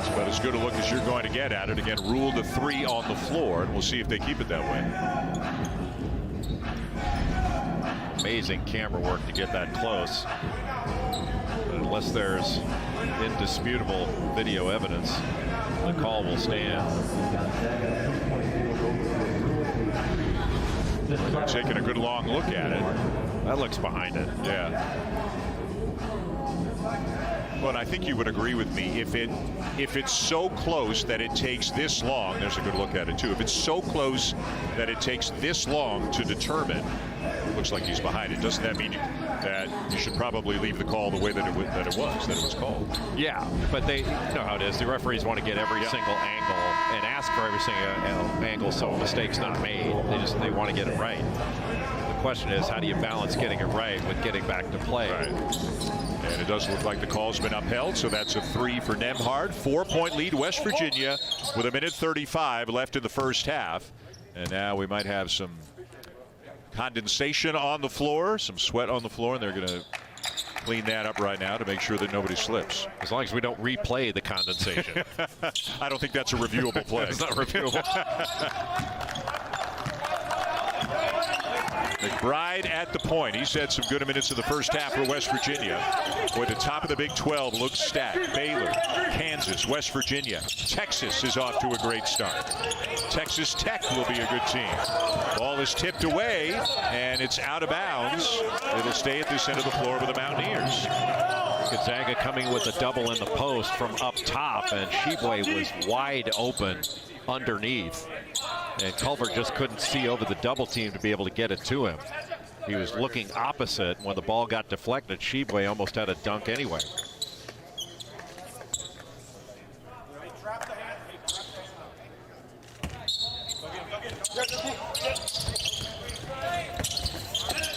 It's about as good a look as you're going to get at it. Again, ruled a 3 on the floor, and we'll see if they keep it that way. Amazing camera work to get that close. But unless there's indisputable video evidence, the call will stand. They're taking a good long look at it. That looks behind it. Yeah. But I think you would agree with me, if it's so close that it takes this long, there's a good look at it too. If it's so close that it takes this long to determine, it looks like he's behind it. Doesn't that mean that you should probably leave the call the way that it was called? Yeah, but they know how it is. The referees want to get every single angle and ask for every single angle so a mistake's not made. They want to get it right. The question is, how do you balance getting it right with getting back to play? Right. And it does look like the call's been upheld, so that's a 3 for Nembhard. 4-point lead, West Virginia, with 1:35 left in the first half. And now we might have some condensation on the floor, some sweat on the floor, and they're going to clean that up right now to make sure that nobody slips. As long as we don't replay the condensation. I don't think that's a reviewable play. It's not reviewable. McBride at the point. He's had some good minutes in the first half for West Virginia. Boy, the top of the Big 12 looks stacked. Baylor, Kansas, West Virginia. Texas is off to a great start. Texas Tech will be a good team. Ball is tipped away, and it's out of bounds. It'll stay at this end of the floor with the Mountaineers. Gonzaga coming with a double in the post from up top, and Shibwe was wide open underneath. And Culver just couldn't see over the double team to be able to get it to him. He was looking opposite. When the ball got deflected, Shibwe almost had a dunk anyway.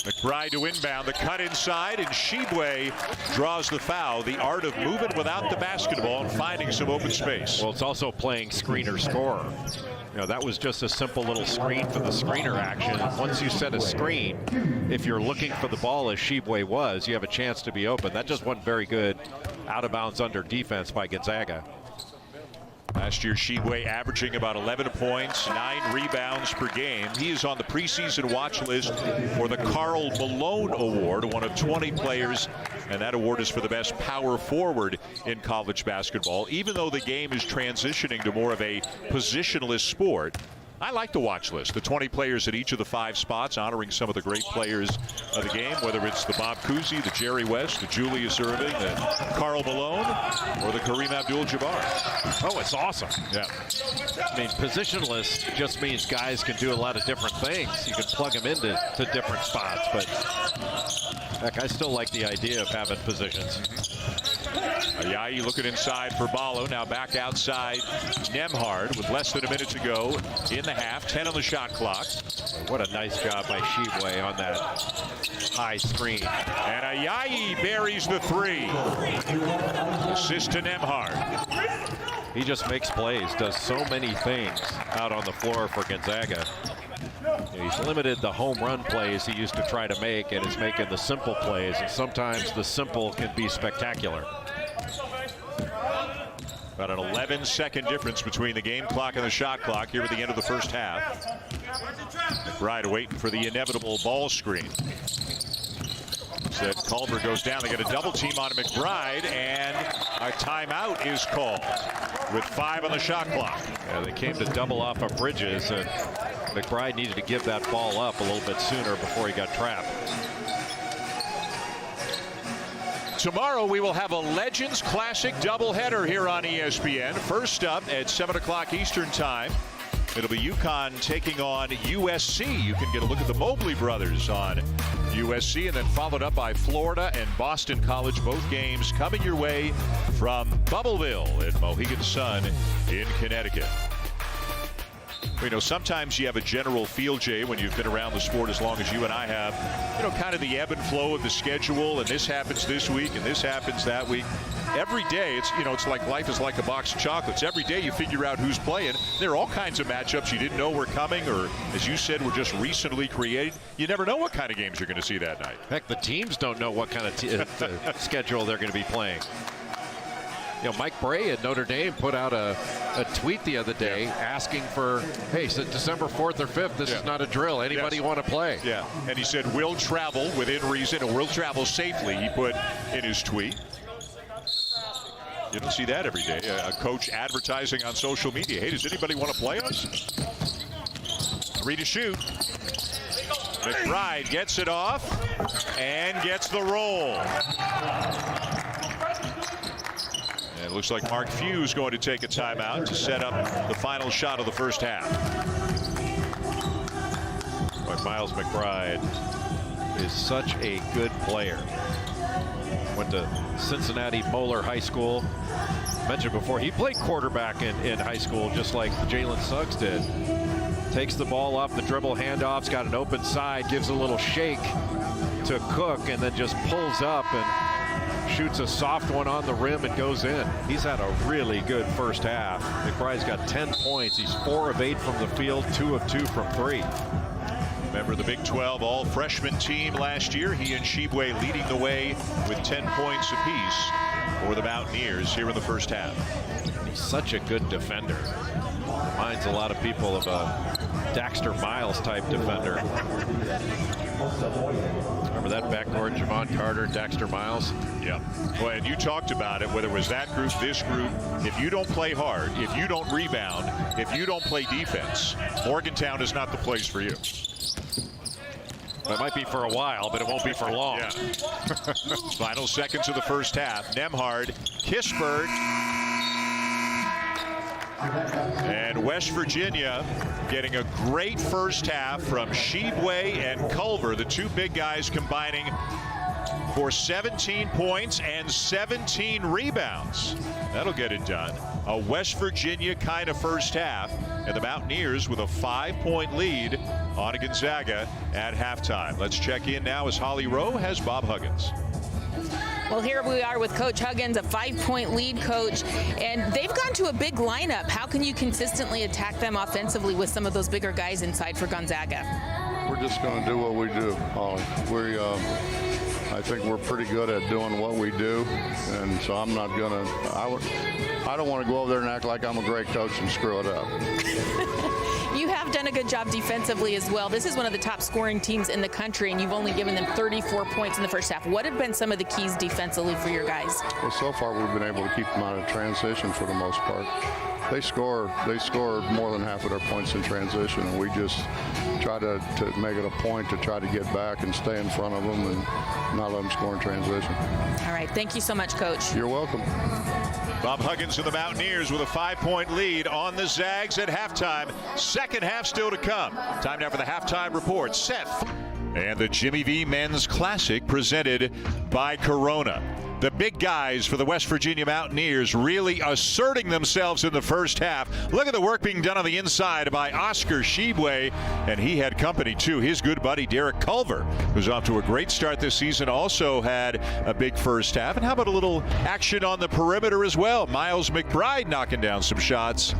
McBride to inbound, the cut inside, and Shibwe draws the foul. The art of moving without the basketball and finding some open space. Well, it's also playing screener scorer. You know, that was just a simple little screen for the screener action. Once you set a screen, if you're looking for the ball as Shibwe was, you have a chance to be open. That just wasn't very good out of bounds under defense by Gonzaga. Last year, Shibwe averaging about 11 points, 9 rebounds per game. He is on the preseason watch list for the Karl Malone Award, one of 20 players, and that award is for the best power forward in college basketball. Even though the game is transitioning to more of a positionless sport, I like the watch list, the 20 players at each of the 5 spots, honoring some of the great players of the game, whether it's the Bob Cousy, the Jerry West, the Julius Erving, the Karl Malone, or the Kareem Abdul-Jabbar. Oh, it's awesome. Yeah. I mean, positionless just means guys can do a lot of different things. You can plug them into different spots, but heck, I still like the idea of having positions. Ayayi looking inside for Ballo. Now back outside Nembhard with less than a minute to go in the half. 10 on the shot clock. What a nice job by Shibwe on that high screen. And Ayayi buries the 3. Assist to Nembhard. He just makes plays, does so many things out on the floor for Gonzaga. He's limited the home run plays he used to try to make, and is making the simple plays, and sometimes the simple can be spectacular. About an 11-second difference between the game clock and the shot clock here at the end of the first half. McBride waiting for the inevitable ball screen. Instead, Culver goes down. They get a double team on McBride, and a timeout is called with 5 on the shot clock. Yeah, they came to double off of Bridges, and McBride needed to give that ball up a little bit sooner before he got trapped. Tomorrow we will have a Legends Classic doubleheader here on ESPN. First up at 7 o'clock Eastern Time, it'll be UConn taking on USC. You can get a look at the Mobley brothers on USC, and then followed up by Florida and Boston College. Both games coming your way from Bubbleville at Mohegan Sun in Connecticut. You know, sometimes you have a general feel, Jay, when you've been around the sport as long as you and I have, you know, kind of the ebb and flow of the schedule, and this happens this week and this happens that week. Every day, it's, you know, it's like life is like a box of chocolates. Every day you figure out who's playing. There are all kinds of matchups you didn't know were coming, or as you said, were just recently created. You never know what kind of games you're going to see that night. Heck, the teams don't know what kind of schedule they're going to be playing. You know, Mike Bray at Notre Dame put out a tweet the other day asking for, hey, so December 4th or 5th, this is not a drill. Anybody want to play? Yeah, and he said, we'll travel within reason, and we'll travel safely, he put in his tweet. You don't see that every day. A coach advertising on social media, hey, does anybody want to play us? 3 to shoot. McBride gets it off and gets the roll. And it looks like Mark Few is going to take a timeout to set up the final shot of the first half. But Miles McBride is such a good player. Went to Cincinnati Moeller High School. Mentioned before, he played quarterback in high school just like Jalen Suggs did. Takes the ball off the dribble handoffs, got an open side, gives a little shake to Cook, and then just pulls up and shoots a soft one on the rim and goes in. He's had a really good first half. McBride's got 10 points. He's 4 of 8 from the field, 2 of 2 from 3. Remember the Big 12 all-freshman team last year. He and Shibwe leading the way with 10 points apiece for the Mountaineers here in the first half. He's such a good defender. Reminds a lot of people of a Daxter Miles type defender. Remember that backcourt, Javon Carter, Daxter Miles? Yeah. Well, and you talked about it, whether it was that group, this group. If you don't play hard, if you don't rebound, if you don't play defense, Morgantown is not the place for you. It might be for a while, but it won't be for long. Yeah. Final seconds of the first half. Nembhard, Kispert, and West Virginia getting a great first half from Shibwe and Culver, the two big guys combining for 17 points and 17 rebounds. That'll get it done. A West Virginia kind of first half, and the Mountaineers with a 5-point lead on Gonzaga at halftime. Let's check in now as Holly Rowe has Bob Huggins. Well, here we are with Coach Huggins, a 5-point lead coach, and they've gone to a big lineup. How can you consistently attack them offensively with some of those bigger guys inside for Gonzaga? We're just going to do what we do, Holly. I think we're pretty good at doing what we do, and so I'm not going to. I don't want to go over there and act like I'm a great coach and screw it up. You have done a good job defensively as well. This is one of the top scoring teams in the country, and you've only given them 34 points in the first half. What have been some of the keys defensively for your guys? Well, so far we've been able to keep them out of transition for the most part. They score more than half of their points in transition, and we just try to make it a point to try to get back and stay in front of them and not let them score in transition. All right, thank you so much, Coach. You're welcome. Bob Huggins and the Mountaineers with a 5-point lead on the Zags at halftime. Second half still to come. Time now for the halftime report. Set. And the Jimmy V Men's Classic presented by Corona. The big guys for the West Virginia Mountaineers really asserting themselves in the first half. Look at the work being done on the inside by Oscar Shibwe, and he had company too. His good buddy Derek Culver, who's off to a great start this season, also had a big first half. And how about a little action on the perimeter as well? Miles McBride knocking down some shots.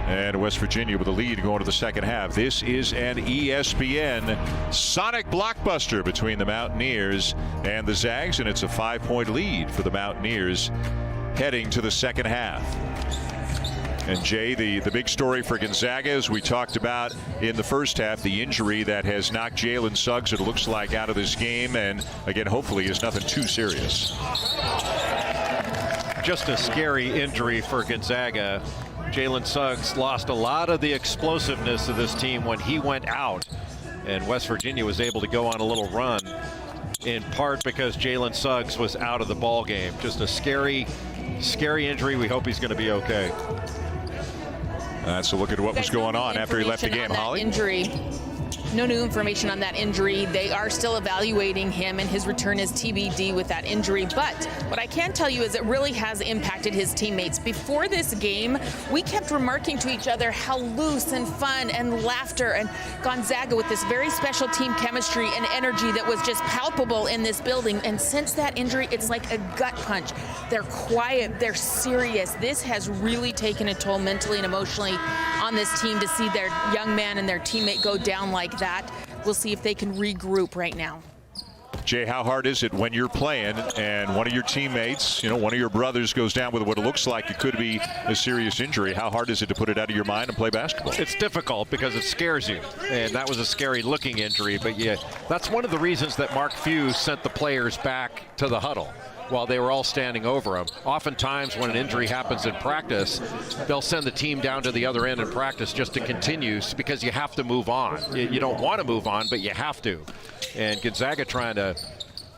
And West Virginia with a lead going to the second half. This is an ESPN Sonic blockbuster between the Mountaineers and the Zags, and it's a 5-point lead for the Mountaineers heading to the second half. And Jay, the big story for Gonzaga, as we talked about in the first half, the injury that has knocked Jalen Suggs, it looks like, out of this game, and again, hopefully is nothing too serious. Just a scary injury for Gonzaga. Jalen Suggs lost a lot of the explosiveness of this team when he went out, and West Virginia was able to go on a little run in part because Jalen Suggs was out of the ball game. Just a scary injury. We hope he's going to be okay. That's a look at what was going on after he left the game. Holly? Injury. No new information on that injury. They are still evaluating him, and his return is TBD with that injury. But what I can tell you is it really has impacted his teammates. Before this game, we kept remarking to each other how loose and fun and laughter, and Gonzaga with this very special team chemistry and energy that was just palpable in this building. And since that injury, it's like a gut punch. They're quiet, they're serious. This has really taken a toll mentally and emotionally on this team to see their young man and their teammate go down like that. We'll see if they can regroup right now. Jay, how hard is it when you're playing and one of your teammates, one of your brothers goes down with what it looks like it could be a serious injury? How hard is it to put it out of your mind and play basketball? It's difficult because it scares you, and that was a scary looking injury. But yeah, that's one of the reasons that Mark Few sent the players back to the huddle while they were all standing over him. Oftentimes when an injury happens in practice, they'll send the team down to the other end in practice just to continue, because you have to move on. You don't want to move on, but you have to. And Gonzaga trying to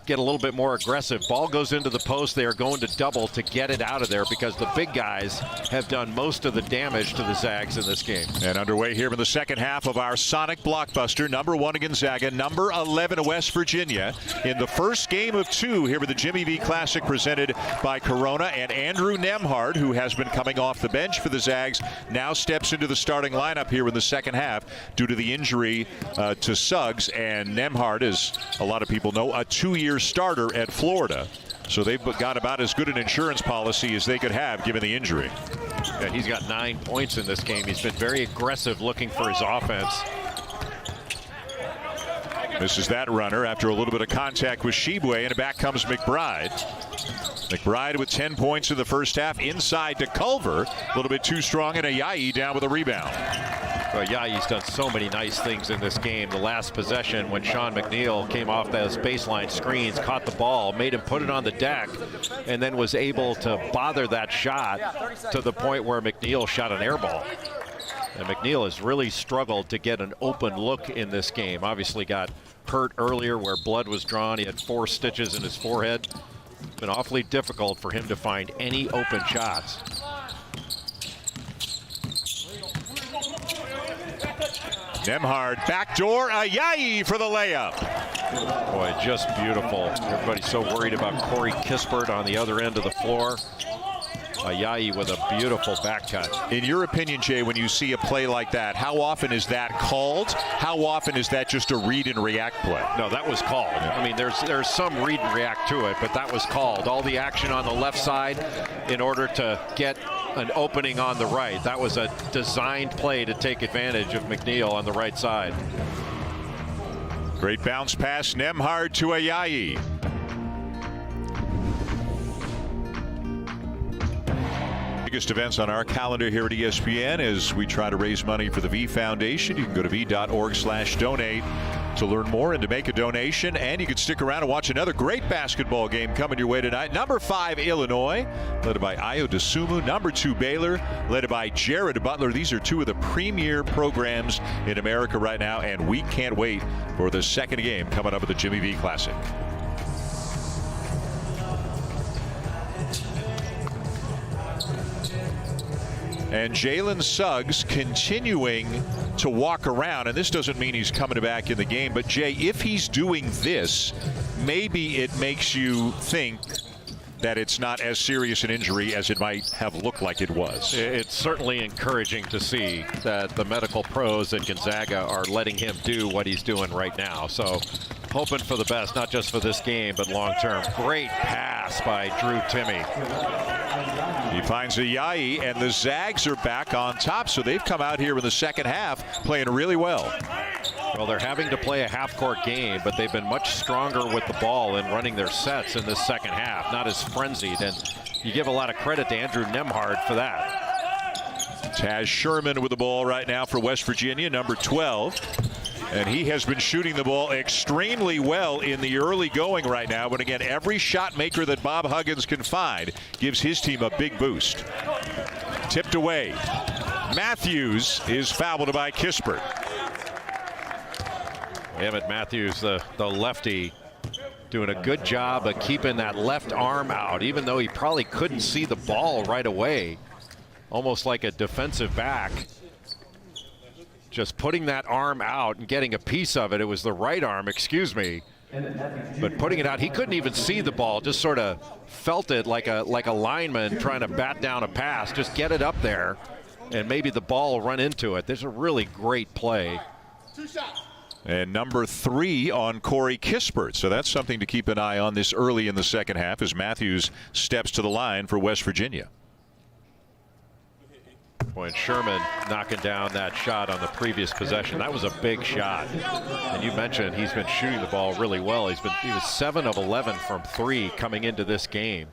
get a little bit more aggressive. Ball goes into the post. They are going to double to get it out of there because the big guys have done most of the damage to the Zags in this game. And underway here in the second half of our Sonic blockbuster. Number 1 Gonzaga, number 11 West Virginia. In the first game of 2 here with the Jimmy V Classic presented by Corona. And Andrew Nembhard, who has been coming off the bench for the Zags, now steps into the starting lineup here in the second half due to the injury to Suggs. And Nembhard, as a lot of people know, a 2-year starter at Florida. So they've got about as good an insurance policy as they could have given the injury. And he's got 9 points in this game. He's been very aggressive looking for his offense. This is that runner after a little bit of contact with Shibwe, and back comes McBride. McBride with 10 points in the first half. Inside to Culver. A little bit too strong, and Ayayi down with a rebound. Well, Ayayi's done so many nice things in this game. The last possession when Sean McNeil came off those baseline screens, caught the ball, made him put it on the deck, and then was able to bother that shot to the point where McNeil shot an air ball. And McNeil has really struggled to get an open look in this game. Obviously got hurt earlier where blood was drawn. He had 4 stitches in his forehead. It's been awfully difficult for him to find any open shots. Nembhard, backdoor, Ayayi for the layup. Boy, just beautiful. Everybody's so worried about Corey Kispert on the other end of the floor. Ayayi with a beautiful back cut. In your opinion, Jay, when you see a play like that, how often is that called? How often is that just a read and react play? No, that was called. I mean, there's some read and react to it, but that was called. All the action on the left side in order to get an opening on the right. That was a designed play to take advantage of McNeil on the right side. Great bounce pass, Nembhard to Ayayi. Biggest events on our calendar here at ESPN as we try to raise money for the V Foundation. You can go to v.org/donate to learn more and to make a donation. And you can stick around and watch another great basketball game coming your way tonight. Number 5, Illinois, led by Ayo Dosunmu. Number 2, Baylor, led by Jared Butler. These are two of the premier programs in America right now, and we can't wait for the second game coming up at the Jimmy V Classic. And Jalen Suggs continuing to walk around, and this doesn't mean he's coming back in the game, but Jay, if he's doing this, maybe it makes you think that it's not as serious an injury as it might have looked like it was. It's certainly encouraging to see that the medical pros at Gonzaga are letting him do what he's doing right now. So hoping for the best, not just for this game, but long term. Great pass by Drew Timme. He finds Ayayi, and the Zags are back on top, so they've come out here in the second half playing really well. Well, they're having to play a half-court game, but they've been much stronger with the ball and running their sets in this second half, not as frenzied, and you give a lot of credit to Andrew Nembhard for that. Taz Sherman with the ball right now for West Virginia, number 12. And he has been shooting the ball extremely well in the early going right now. But again, every shot maker that Bob Huggins can find gives his team a big boost. Tipped away. Matthews is fouled by Kispert. Emmett Matthews, the lefty, doing a good job of keeping that left arm out, even though he probably couldn't see the ball right away. Almost like a defensive back. Just putting that arm out and getting a piece of it. It was the right arm, excuse me. But putting it out, he couldn't even see the ball, just sort of felt it like a lineman trying to bat down a pass. Just get it up there, and maybe the ball will run into it. There's a really great play. And number 3 on Corey Kispert. So that's something to keep an eye on this early in the second half as Matthews steps to the line for West Virginia. Boy, and Sherman knocking down that shot on the previous possession. That was a big shot. And you mentioned he's been shooting the ball really well. He was 7 of 11 from 3 coming into this game.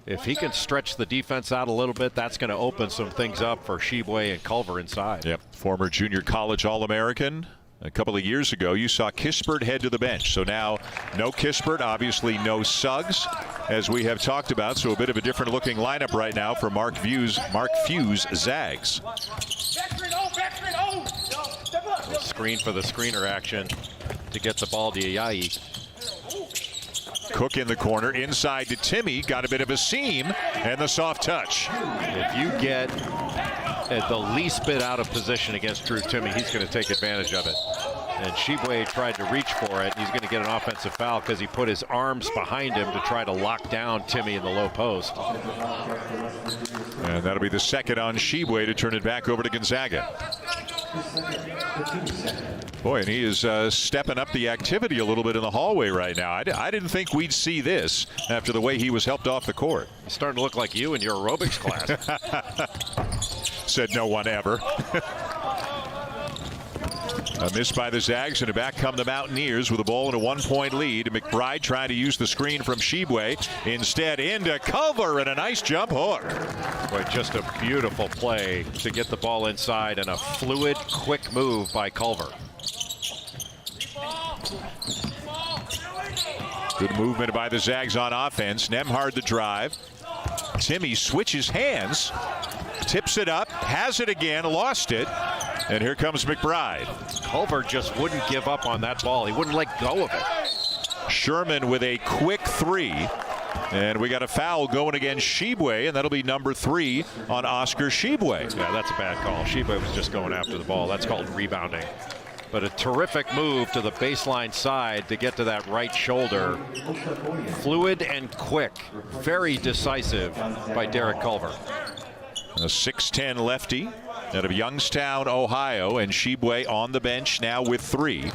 If he can stretch the defense out a little bit, that's going to open some things up for Shibwe and Culver inside. Yep, former junior college All-American. A couple of years ago, you saw Kispert head to the bench. So now, no Kispert, obviously no Suggs, as we have talked about. So a bit of a different looking lineup right now for Mark Few's Zags. Screen for the screener action to get the ball to Ayayi. Cook in the corner, inside to Timme, got a bit of a seam, and the soft touch. If you get at the least bit out of position against Drew Timme, he's going to take advantage of it. And Shibwe tried to reach for it. He's going to get an offensive foul because he put his arms behind him to try to lock down Timme in the low post. And that'll be the second on Shibwe to turn it back over to Gonzaga. Boy, and he is stepping up the activity a little bit in the hallway right now. I didn't think we'd see this after the way he was helped off the court. He's starting to look like you in your aerobics class. Said no one ever. A miss by the Zags, and back come the Mountaineers with the ball in a 1-point lead. McBride trying to use the screen from Shibwe. Instead, into Culver, and a nice jump hook. Boy, just a beautiful play to get the ball inside, and a fluid, quick move by Culver. Good movement by the Zags on offense. Nembhard the drive. Timme switches hands, tips it up, has it again, lost it, and here comes McBride. Culver just wouldn't give up on that ball. He wouldn't let go of it. Sherman with a quick 3, and we got a foul going against Shibwe, and that'll be number 3 on Oscar Shibwe. Yeah, that's a bad call. Shibwe was just going after the ball. That's called rebounding. But a terrific move to the baseline side to get to that right shoulder. Fluid and quick. Very decisive by Derek Culver. A 6'10 lefty out of Youngstown, Ohio, and Shibwe on the bench now with 3.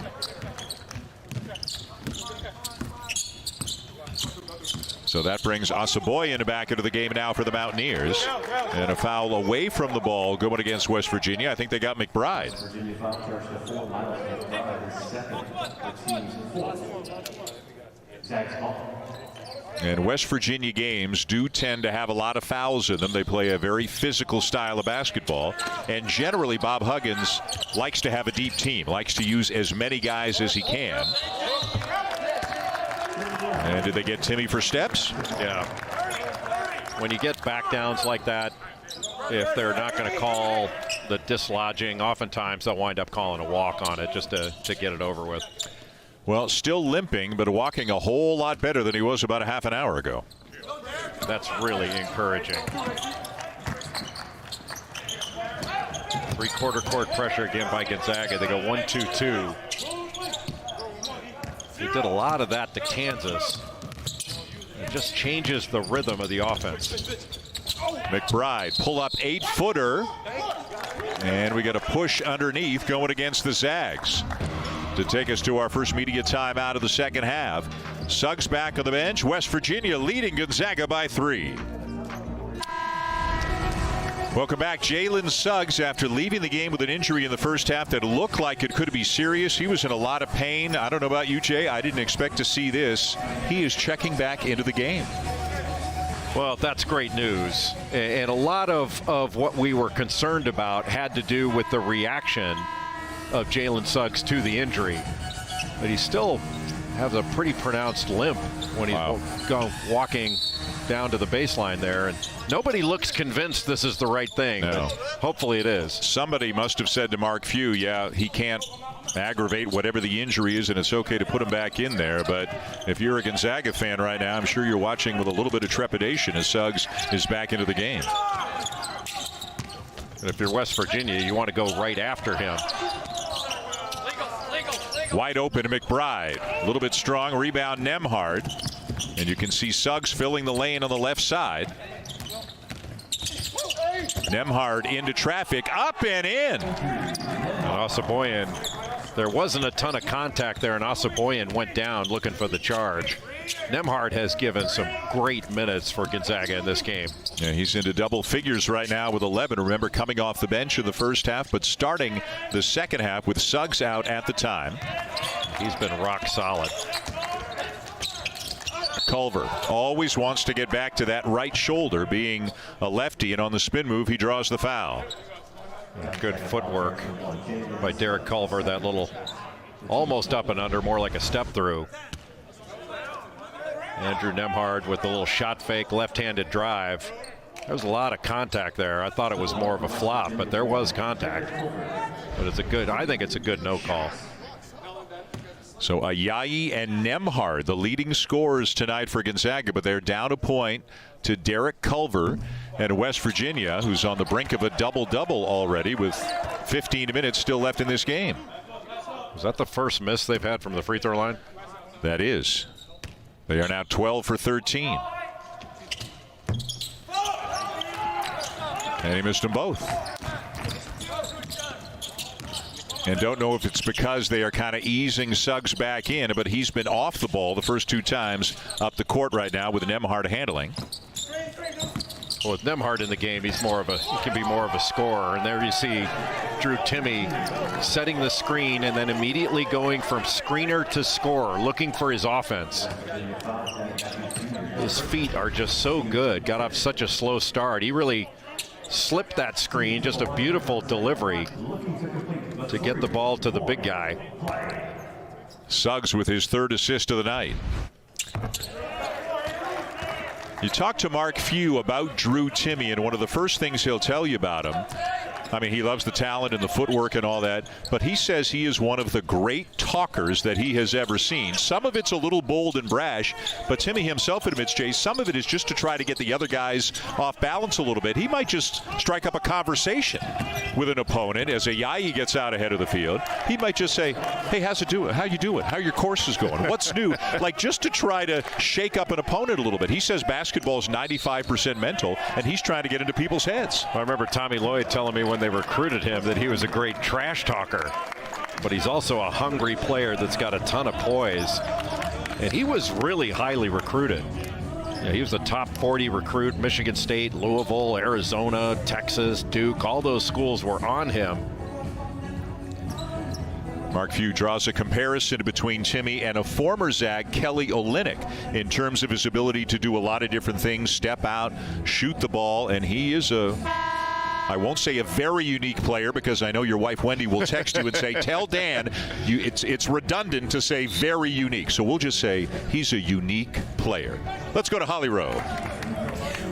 So that brings Asaboyan back into the game now for the Mountaineers. And a foul away from the ball going against West Virginia. I think they got McBride. Virginia foul charge to 4 Miles. McBride is second. The team's 4th. Zags ball. And West Virginia games do tend to have a lot of fouls in them. They play a very physical style of basketball. And generally, Bob Huggins likes to have a deep team, likes to use as many guys as he can. And did they get Timmy for steps? Yeah. When you get back downs like that, if they're not going to call the dislodging, oftentimes they'll wind up calling a walk on it just to get it over with. Well, still limping, but walking a whole lot better than he was about a half an hour ago. That's really encouraging. 3/4 court pressure again by Gonzaga. They go 1-2-2. He did a lot of that to Kansas. It just changes the rhythm of the offense. McBride pull up 8-footer. And we got a push underneath going against the Zags. To take us to our first media timeout of the second half. Suggs back on the bench. West Virginia leading Gonzaga by 3. Welcome back. Jalen Suggs, after leaving the game with an injury in the first half that looked like it could be serious. He was in a lot of pain. I don't know about you, Jay. I didn't expect to see this. He is checking back into the game. Well, that's great news. And a lot of what we were concerned about had to do with the reaction of Jalen Suggs to the injury. But he still has a pretty pronounced limp when he's walking down to the baseline there, and nobody looks convinced this is the right thing. No. Hopefully it is. Somebody must have said to Mark Few, yeah, he can't aggravate whatever the injury is, and it's okay to put him back in there. But if you're a Gonzaga fan right now, I'm sure you're watching with a little bit of trepidation as Suggs is back into the game. And if you're West Virginia, you want to go right after him. Wide open to McBride. A little bit strong. Rebound Nembhard. And you can see Suggs filling the lane on the left side. Nembhard into traffic. Up and in. And Asaboyan, there wasn't a ton of contact there, and Asaboyan went down looking for the charge. Nembhard has given some great minutes for Gonzaga in this game. Yeah, he's into double figures right now with 11. Remember, coming off the bench in the first half, but starting the second half with Suggs out at the time. He's been rock solid. Culver always wants to get back to that right shoulder, being a lefty, and on the spin move, he draws the foul. Good footwork by Derek Culver. That little almost up and under, more like a step through. Andrew Nembhard with the little shot fake, left-handed drive. There was a lot of contact there. I thought it was more of a flop, but there was contact. But it's a good, I think it's a good no call. So Ayayi and Nembhard, the leading scorers tonight for Gonzaga, but they're down a point to Derek Culver and West Virginia, who's on the brink of a double-double already with 15 minutes still left in this game. Was that the first miss they've had from the free throw line? That is. They are now 12 for 13. And he missed them both. And don't know if it's because they are kind of easing Suggs back in, but he's been off the ball the first 2 times up the court right now with Nembhard handling. Well, with Nembhard in the game, he can be more of a scorer. And there you see Drew Timme setting the screen and then immediately going from screener to scorer, looking for his offense. His feet are just so good. Got off such a slow start. He really slipped that screen. Just a beautiful delivery to get the ball to the big guy. Suggs with his 3rd assist of the night. You talk to Mark Few about Drew Timme, and one of the first things he'll tell you about him I mean, he loves the talent and the footwork and all that, but he says he is one of the great talkers that he has ever seen. Some of it's a little bold and brash, but Timmy himself admits, Jay, some of it is just to try to get the other guys off balance a little bit. He might just strike up a conversation with an opponent as a Yayi gets out ahead of the field. He might just say, hey, how's it doing? How you doing? How are your courses going? What's new? Like, just to try to shake up an opponent a little bit. He says basketball is 95% mental, and he's trying to get into people's heads. I remember Tommy Lloyd telling me when they recruited him that he was a great trash talker, but he's also a hungry player that's got a ton of poise. And he was really highly recruited. Yeah, he was a top 40 recruit. Michigan State, Louisville, Arizona, Texas, Duke, all those schools were on him. Mark Few draws a comparison between Timmy and a former Zag, Kelly Olynyk, in terms of his ability to do a lot of different things, step out, shoot the ball, and he is I won't say a very unique player, because I know your wife Wendy will text you and say, tell Dan it's redundant to say very unique. So we'll just say he's a unique player. Let's go to Holly Rowe.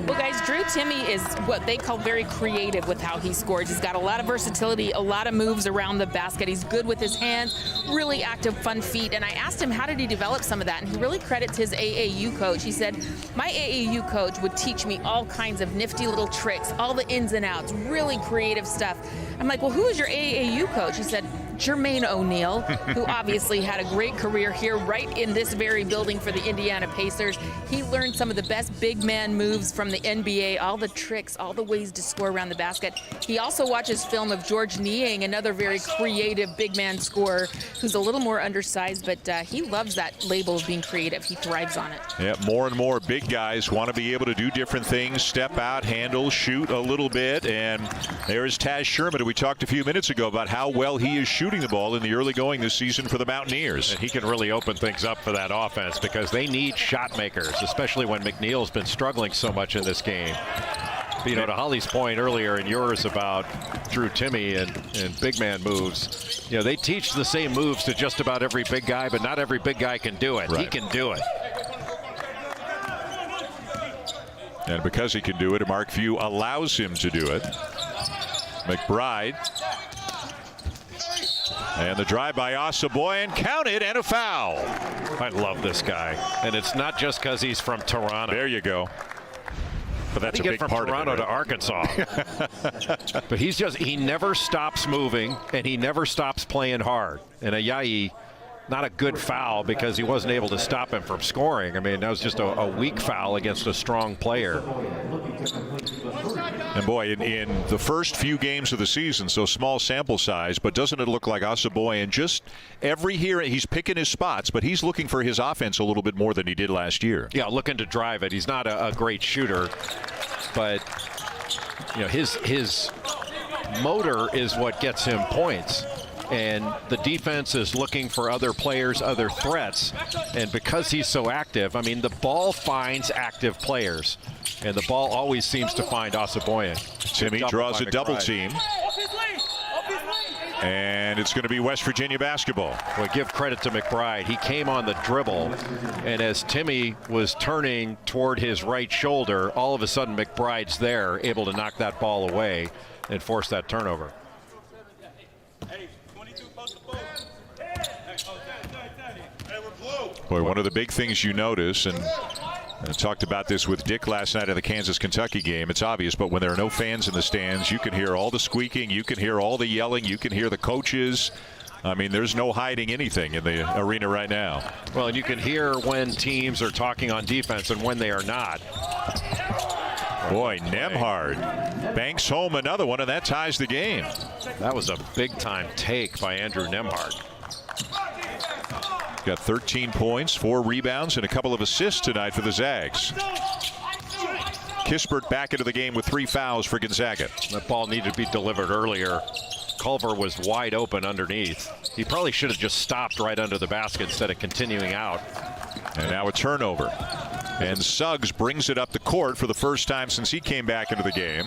Well, guys, Drew Timme is what they call very creative with how he scores. He's got a lot of versatility, a lot of moves around the basket. He's good with his hands, really active, fun feet. And I asked him, how did he develop some of that? And he really credits his AAU coach. He said, my AAU coach would teach me all kinds of nifty little tricks, all the ins and outs, really creative stuff. I'm like, well, who is your AAU coach? He said, Jermaine O'Neal, who obviously had a great career here right in this very building for the Indiana Pacers. He learned some of the best big man moves from the NBA, all the tricks, all the ways to score around the basket. He also watches film of George Niang, another very creative big man scorer who's a little more undersized, but he loves that label of being creative. He thrives on it. Yeah, more and more big guys want to be able to do different things, step out, handle, shoot a little bit. And there's Taz Sherman, who we talked a few minutes ago about how well he is shooting the ball in the early going this season for the Mountaineers. And he can really open things up for that offense, because they need shot makers, especially when McNeil's been struggling so much in this game. You know, to Holly's point earlier and yours about Drew Timme and big man moves, you know, they teach the same moves to just about every big guy, but not every big guy can do it. Right. He can do it. And because he can do it, Mark Few allows him to do it. McBride. And the drive by Asaboyan, counted, and a foul. I love this guy. And it's not just because he's from Toronto. There you go. But that's a big from part Toronto of it, to Arkansas. But he never stops moving, and he never stops playing hard. And Ayayi, not a good foul because he wasn't able to stop him from scoring. I mean, that was just a weak foul against a strong player. And boy, in the first few games of the season, so small sample size, but doesn't it look like Asaboyan just every here, he's picking his spots, but he's looking for his offense a little bit more than he did last year. Yeah, looking to drive it. He's not a great shooter, but you know, his motor is what gets him points. And the defense is looking for other players, other threats. And because he's so active, I mean, the ball finds active players. And the ball always seems to find Asaboyan. Timme draws a double team. And it's going to be West Virginia basketball. Well, give credit to McBride. He came on the dribble, and as Timme was turning toward his right shoulder, all of a sudden McBride's there, able to knock that ball away and force that turnover. Boy, one of the big things you notice, and I talked about this with Dick last night in the Kansas-Kentucky game, it's obvious, but when there are no fans in the stands, you can hear all the squeaking, you can hear all the yelling, you can hear the coaches. I mean, there's no hiding anything in the arena right now. Well, and you can hear when teams are talking on defense and when they are not. Boy, Nembhard banks home another one, and that ties the game. That was a big-time take by Andrew Nembhard. Got 13 points, 4 rebounds, and a couple of assists tonight for the Zags. Kispert back into the game with 3 fouls for Gonzaga. That ball needed to be delivered earlier. Culver was wide open underneath. He probably should have just stopped right under the basket instead of continuing out. And now a turnover. And Suggs brings it up the court for the first time since he came back into the game.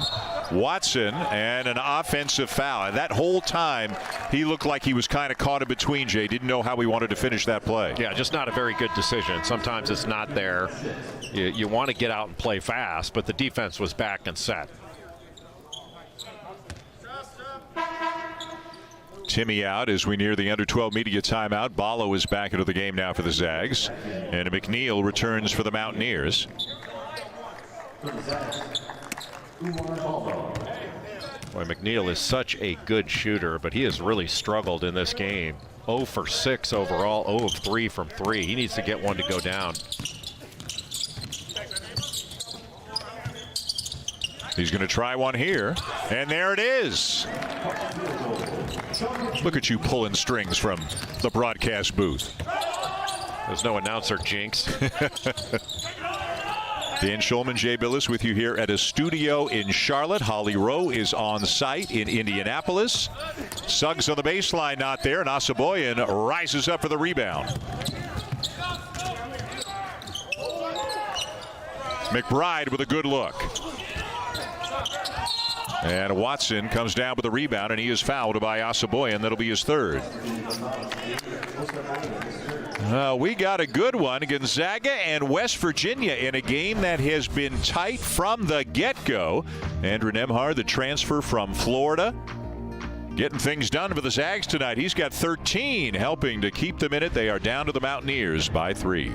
Watson, and an offensive foul. And that whole time, he looked like he was kind of caught in between, Jay. Didn't know how he wanted to finish that play. Yeah, just not a very good decision. Sometimes it's not there. You want to get out and play fast, but the defense was back and set. Timmy out as we near the under 12 media timeout. Ballo is back into the game now for the Zags, and McNeil returns for the Mountaineers. Boy, McNeil is such a good shooter, but he has really struggled in this game. 0 for 6 overall, 0 of 3 from 3. He needs to get one to go down. He's going to try one here, and there it is. Look at you pulling strings from the broadcast booth. There's no announcer jinx. Dan Schulman, Jay Billis with you here at a studio in Charlotte. Holly Rowe is on site in Indianapolis. Suggs on the baseline, not there, and Asaboyan rises up for the rebound. McBride with a good look. And Watson comes down with a rebound, and he is fouled by Asaboyan. That'll be his third. We got a good one. Gonzaga and West Virginia in a game that has been tight from the get-go. Andrew Nembhard, the transfer from Florida, getting things done for the Zags tonight. He's got 13, helping to keep them in it. They are down to the Mountaineers by 3.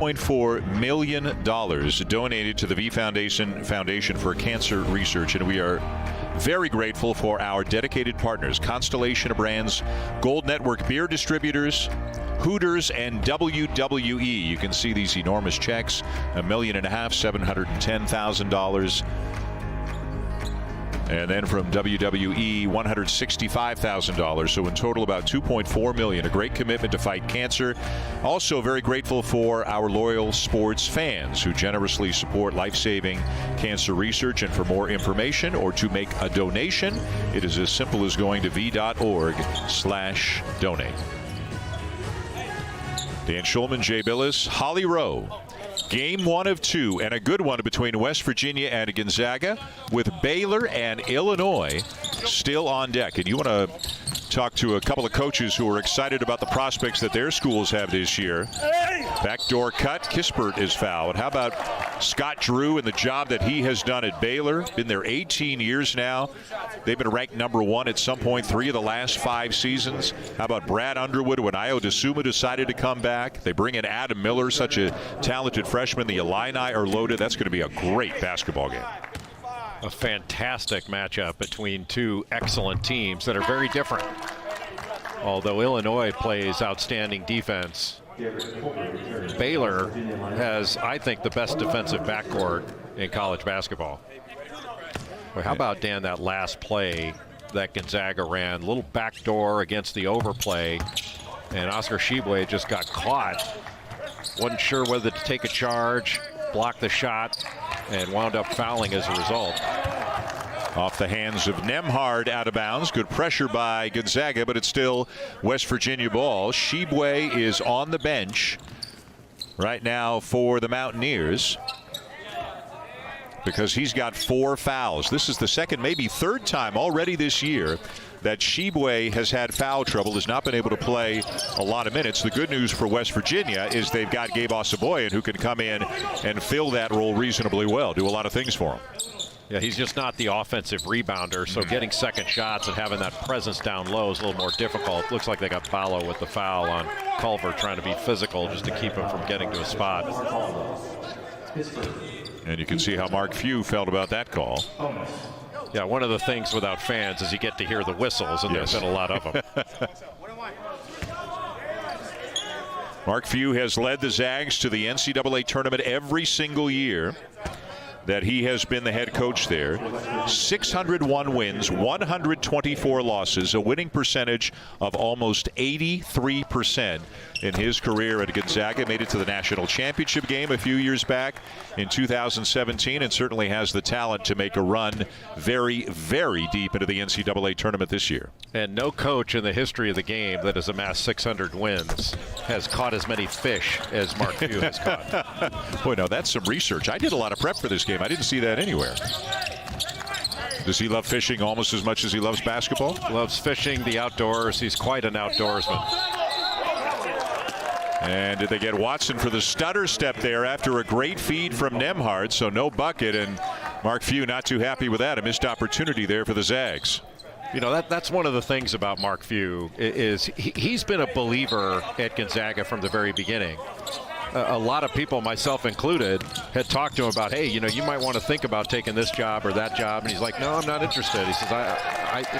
$1.4 million donated to the V Foundation for Cancer Research, and we are very grateful for our dedicated partners, Constellation of Brands, Gold Network Beer Distributors, Hooters, and WWE. You can see these enormous checks, $1.5 million, $710,000. And then from WWE, $165,000. So in total, about $2.4 million. A great commitment to fight cancer. Also very grateful for our loyal sports fans who generously support life-saving cancer research. And for more information or to make a donation, it is as simple as going to v.org/donate. Dan Schulman, Jay Billis, Holly Rowe. Game 1 of 2, and a good one between West Virginia and Gonzaga, with Baylor and Illinois still on deck. And you want to talk to a couple of coaches who are excited about the prospects that their schools have this year. Backdoor cut. Kispert is fouled. How about Scott Drew and the job that he has done at Baylor? Been there 18 years now. They've been ranked number 1 at some point 3 of the last 5 seasons. How about Brad Underwood when Io DeSuma decided to come back? They bring in Adam Miller, such a talented freshman. The Illini are loaded. That's going to be a great basketball game. A fantastic matchup between two excellent teams that are very different. Although Illinois plays outstanding defense, Baylor has, I think, the best defensive backcourt in college basketball. Well, how about, Dan, that last play that Gonzaga ran? Little backdoor against the overplay, and Oscar Tshiebwe just got caught. Wasn't sure whether to take a charge, block the shot, and wound up fouling as a result. Off the hands of Nembhard, out of bounds. Good pressure by Gonzaga, but it's still West Virginia ball. Tshiebwe is on the bench right now for the Mountaineers because he's got 4 fouls. This is the second, maybe third time already this year that Tshiebwe has had foul trouble, has not been able to play a lot of minutes. The good news for West Virginia is they've got Gabe Asaboyan, who can come in and fill that role reasonably well, do a lot of things for him. Yeah, he's just not the offensive rebounder, so getting second shots and having that presence down low is a little more difficult. Looks like they got Ballo with the foul on Culver, trying to be physical just to keep him from getting to a spot. And you can see how Mark Few felt about that call. Yeah, one of the things without fans is you get to hear the whistles, and yes, there's been a lot of them. Mark Few has led the Zags to the NCAA tournament every single year that he has been the head coach there. 601 wins, 124 losses, a winning percentage of almost 83% in his career at Gonzaga. Made it to the national championship game a few years back in 2017, and certainly has the talent to make a run very, very deep into the NCAA tournament this year. And no coach in the history of the game that has amassed 600 wins has caught as many fish as Mark Few has caught. Boy, no, that's some research. I did a lot of prep for this game. I didn't see that anywhere. Does he love fishing almost as much as he loves basketball? Loves fishing, the outdoors. He's quite an outdoorsman. And did they get Watson for the stutter step there after a great feed from Nembhard? So no bucket, and Mark Few not too happy with that. A missed opportunity there for the Zags. You know, that's one of the things about Mark Few is he's been a believer at Gonzaga from the very beginning. A lot of people, myself included, had talked to him about, hey, you know, you might want to think about taking this job or that job. And he's like, no, I'm not interested. He says,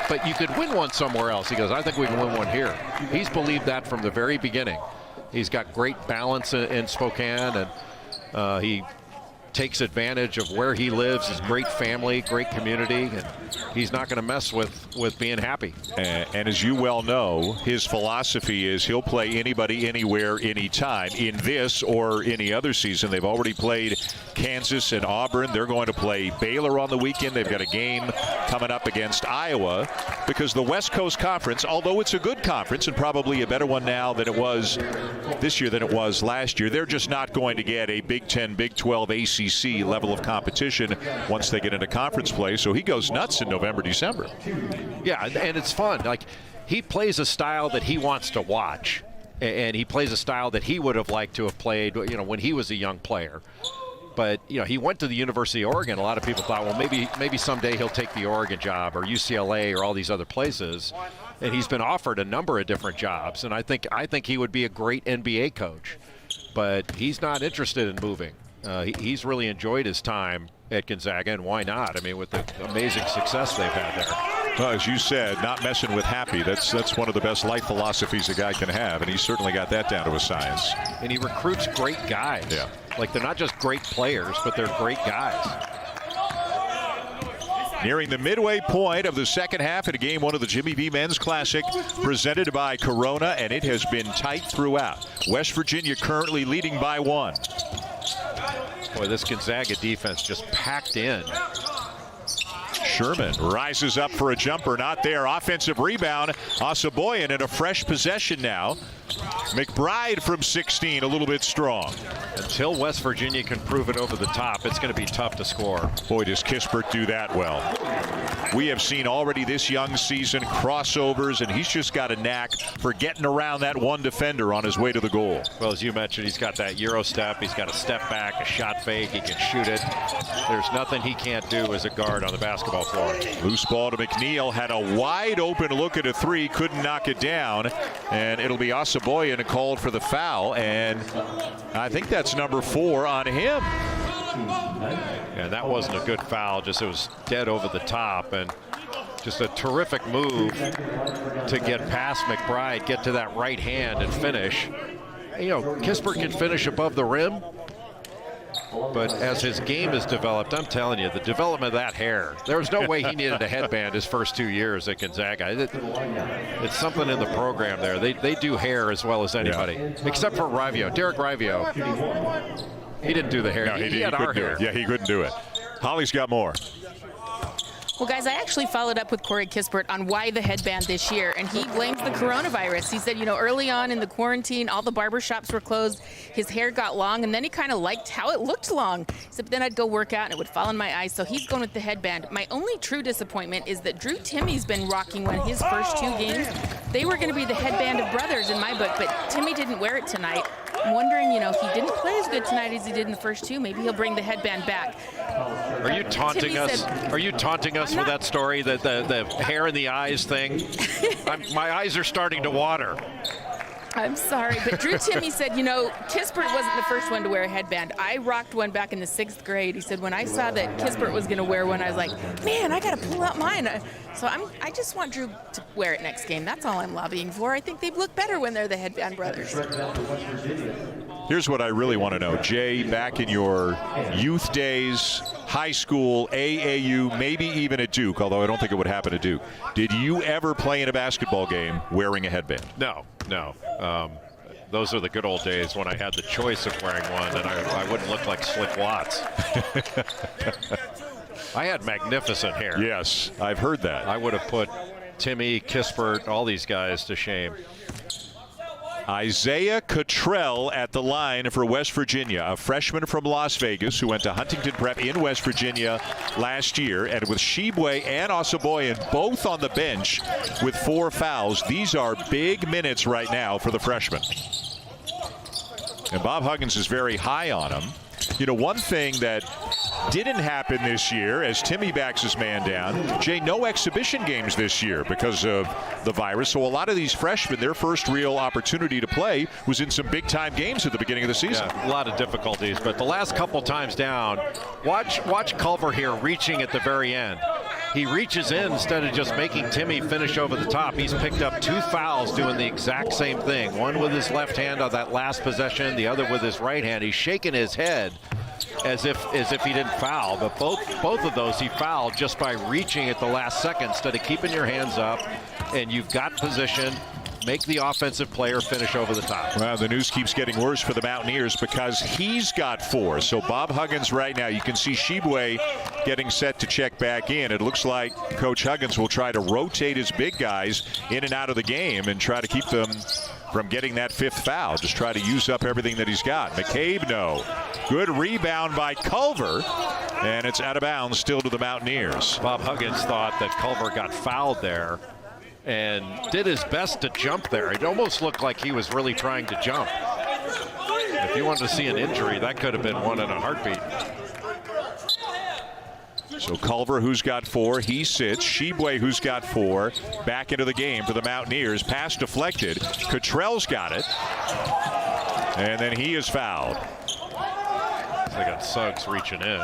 but you could win one somewhere else. He goes, I think we can win one here. He's believed that from the very beginning. He's got great balance in Spokane, and he takes advantage of where he lives, his great family, great community, and he's not going to mess with being happy. And as you well know, his philosophy is he'll play anybody, anywhere, anytime. In this or any other season, they've already played Kansas and Auburn. They're going to play Baylor on the weekend. They've got a game coming up against Iowa, because the West Coast Conference, although it's a good conference and probably a better one now than it was this year than it was last year, they're just not going to get a Big 10, Big 12, ACC level of competition once they get into conference play. So he goes nuts in November, December. Yeah, and it's fun. Like, he plays a style that he wants to watch, and he plays a style that he would have liked to have played, you know, when he was a young player. But, you know, he went to the University of Oregon. A lot of people thought, well, maybe someday he'll take the Oregon job or UCLA or all these other places. And he's been offered a number of different jobs, and I think he would be a great NBA coach. But he's not interested in moving. He's really enjoyed his time at Gonzaga, and why not? I mean, with the amazing success they've had there. Well, as you said, not messing with happy. That's one of the best life philosophies a guy can have, and he's certainly got that down to a science. And he recruits great guys. Yeah. Like, they're not just great players, but they're great guys. Nearing the midway point of the second half in game one of the Jimmy V Men's Classic, presented by Corona, and it has been tight throughout. West Virginia currently leading by 1. Boy, this Gonzaga defense just packed in. Sherman rises up for a jumper, not there. Offensive rebound. Asaboyan in a fresh possession now. McBride from 16, a little bit strong. Until West Virginia can prove it over the top, it's going to be tough to score. Boy, does Kispert do that well. We have seen already this young season crossovers, and he's just got a knack for getting around that one defender on his way to the goal. Well, as you mentioned, he's got that Euro step. He's got a step back, a shot fake. He can shoot it. There's nothing he can't do as a guard on the basketball floor. Loose ball to McNeil. Had a wide open look at a three. Couldn't knock it down. And it'll be Asaboyan called for the foul. And I think that's number 4 on him. And that wasn't a good foul. Just it was dead over the top. And just a terrific move to get past McBride, get to that right hand and finish. You know, Kispert can finish above the rim. But as his game has developed, I'm telling you, the development of that hair, there was no way he needed a headband his first 2 years at Gonzaga. It's something in the program there. They do hair as well as anybody, except for Rivio. Derek Rivio, he didn't do the hair. No, he had our hair. Yeah, he couldn't do it. Holly's got more. Well, guys, I actually followed up with Corey Kispert on why the headband this year, and he blames the coronavirus. He said, you know, early on in the quarantine, all the barbershops were closed. His hair got long, and then he kind of liked how it looked long. He said, but then I'd go work out, and it would fall in my eyes, so he's going with the headband. My only true disappointment is that Drew Timmy's been rocking one his first 2 games. They were going to be the headband of brothers in my book, but Timmy didn't wear it tonight. I'm wondering, you know, if he didn't play as good tonight as he did in the first 2, maybe he'll bring the headband back. Are you taunting us? Are you taunting us with that story, that the hair in the eyes thing? My eyes are starting to water. I'm sorry, but Drew Timmy said, you know, Kispert wasn't the first one to wear a headband. I rocked one back in the 6th grade. He said, when I saw that Kispert was going to wear one, I was like, man, I got to pull out mine. So I just want Drew to wear it next game. That's all I'm lobbying for. I think they look better when they're the headband brothers. Here's what I really want to know. Jay, back in your youth days, high school, AAU, maybe even at Duke, although I don't think it would happen at Duke, did you ever play in a basketball game wearing a headband? No. Those are the good old days when I had the choice of wearing one, and I wouldn't look like Slick Watts. I had magnificent hair. Yes, I've heard that. I would have put Timmy, Kispert, all these guys to shame. Isaiah Cottrell at the line for West Virginia, a freshman from Las Vegas who went to Huntington Prep in West Virginia last year. And with Shibwe and Asaboyan both on the bench with 4 fouls, these are big minutes right now for the freshman. And Bob Huggins is very high on him. You know, one thing that didn't happen this year as Timmy backs his man down, Jay, no exhibition games this year because of the virus. So a lot of these freshmen, their first real opportunity to play was in some big-time games at the beginning of the season. Yeah, a lot of difficulties, but the last couple times down, watch Culver here reaching at the very end. He reaches in instead of just making Timmy finish over the top. He's picked up 2 fouls doing the exact same thing. One with his left hand on that last possession, the other with his right hand. He's shaking his head as if he didn't foul, but both of those he fouled just by reaching at the last second instead of keeping your hands up. And you've got position. Make the offensive player finish over the top. Well, the news keeps getting worse for the Mountaineers because he's got 4. So Bob Huggins right now, you can see Shibwe getting set to check back in. It looks like Coach Huggins will try to rotate his big guys in and out of the game and try to keep them from getting that 5th foul. Just try to use up everything that he's got. McCabe, no. Good rebound by Culver, and it's out of bounds still to the Mountaineers. Bob Huggins thought that Culver got fouled there and did his best to jump there. It almost looked like he was really trying to jump. If you wanted to see an injury, that could have been one in a heartbeat. So Culver, who's got 4, he sits. Shibwe, who's got 4, back into the game for the Mountaineers. Pass deflected. Cottrell's got it. And then he is fouled. They got Suggs reaching in.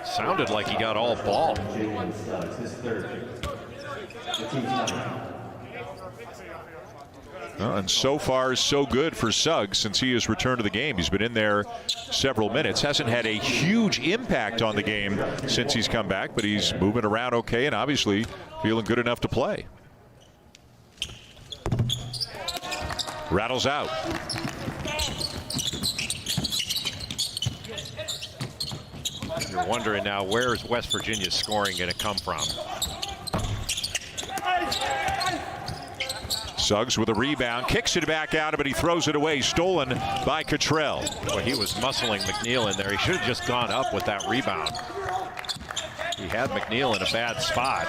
Sounded like he got all ball. And so far, so good for Suggs since he has returned to the game. He's been in there several minutes. Hasn't had a huge impact on the game since he's come back, but he's moving around okay and obviously feeling good enough to play. Rattles out. You're wondering now, where is West Virginia's scoring going to come from? Suggs with a rebound, kicks it back out, but he throws it away, stolen by Cottrell. Boy, he was muscling McNeil in there. He should have just gone up with that rebound. He had McNeil in a bad spot.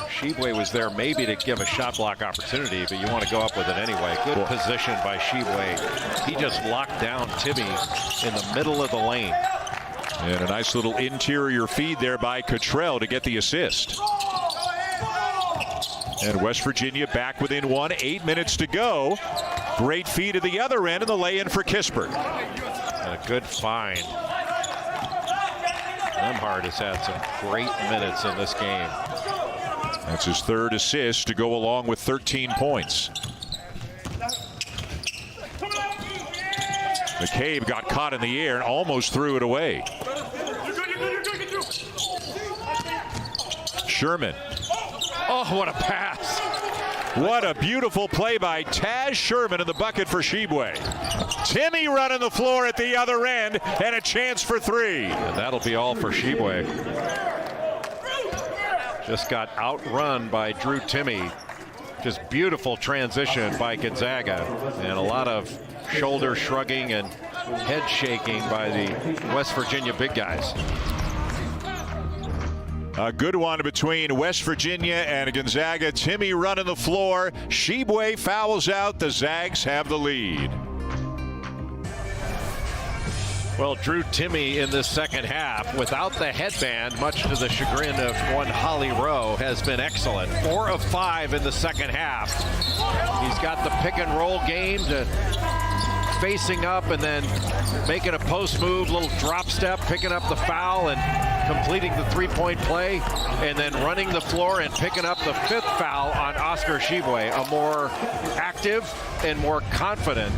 Shibwe was there maybe to give a shot block opportunity, but you want to go up with it anyway. Good position by Shibwe. He just locked down Timmy in the middle of the lane. And a nice little interior feed there by Cottrell to get the assist. And West Virginia back within 1, 8 minutes to go. Great feed at the other end and the lay-in for Kispert. And a good find. Lemhard has had some great minutes in this game. That's his 3rd assist to go along with 13 points. McCabe got caught in the air and almost threw it away. Sherman. Oh, what a pass. What a beautiful play by Taz Sherman in the bucket for Shibwe. Timmy running the floor at the other end and a chance for 3. And that'll be all for Shibwe. Just got outrun by Drew Timmy. Just beautiful transition by Gonzaga. And a lot of shoulder shrugging and head shaking by the West Virginia big guys. A good one between West Virginia and Gonzaga. Timmy running the floor. Shibwe fouls out. The Zags have the lead. Well, Drew Timmy in this second half, without the headband, much to the chagrin of one Holly Rowe, has been excellent. 4 of 5 in the second half. He's got the pick and roll game to facing up and then making a post move, little drop step, picking up the foul and completing the 3-point play, and then running the floor and picking up the 5th foul on Oscar Shibwe. A more active and more confident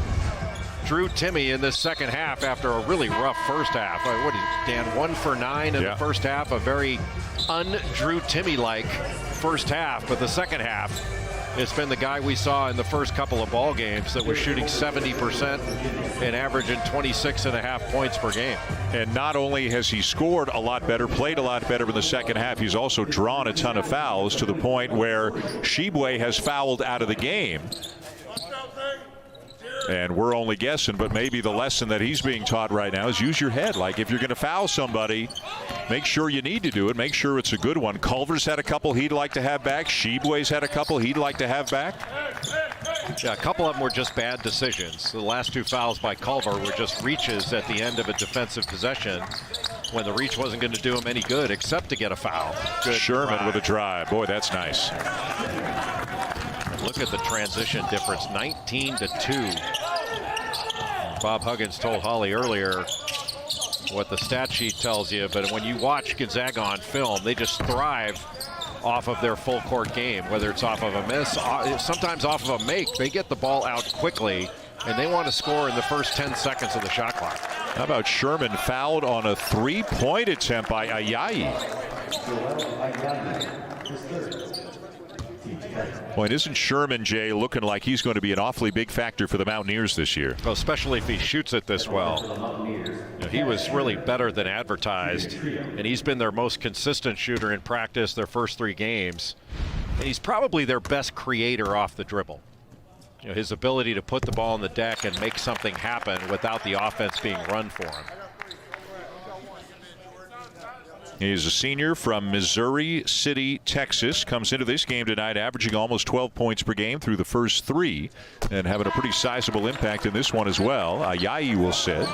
Drew Timmy in this second half after a really rough first half. What is Dan, 1 for 9 in the first half? A very un-Drew Timmy-like first half, but the second half, it's been the guy we saw in the first couple of ball games that was shooting 70% and averaging 26.5 points per game. And not only has he scored a lot better, played a lot better in the second half, he's also drawn a ton of fouls to the point where Shibwe has fouled out of the game. And we're only guessing, but maybe the lesson that he's being taught right now is use your head. Like, if you're going to foul somebody, make sure you need to do it. Make sure it's a good one. Culver's had a couple he'd like to have back. Shibwe's had a couple he'd like to have back. Yeah, a couple of them were just bad decisions. The last 2 fouls by Culver were just reaches at the end of a defensive possession when the reach wasn't going to do him any good except to get a foul. Good Sherman drive. with a drive. Boy, that's nice. Look at the transition difference, 19-2. Bob Huggins told Holly earlier what the stat sheet tells you, but when you watch Gonzaga on film, they just thrive off of their full court game, whether it's off of a miss, sometimes off of a make. They get the ball out quickly, and they want to score in the first 10 seconds of the shot clock. How about Sherman fouled on a 3-point attempt by Ayayi? Boy, isn't Sherman, Jay, looking like he's going to be an awfully big factor for the Mountaineers this year? Well, especially if he shoots it this well. You know, he was really better than advertised, and he's been their most consistent shooter in practice their first 3 games. And he's probably their best creator off the dribble. You know, his ability to put the ball on the deck and make something happen without the offense being run for him. He's a senior from Missouri City, Texas. Comes into this game tonight averaging almost 12 points per game through the first 3 and having a pretty sizable impact in this one as well. Ayayi will sit.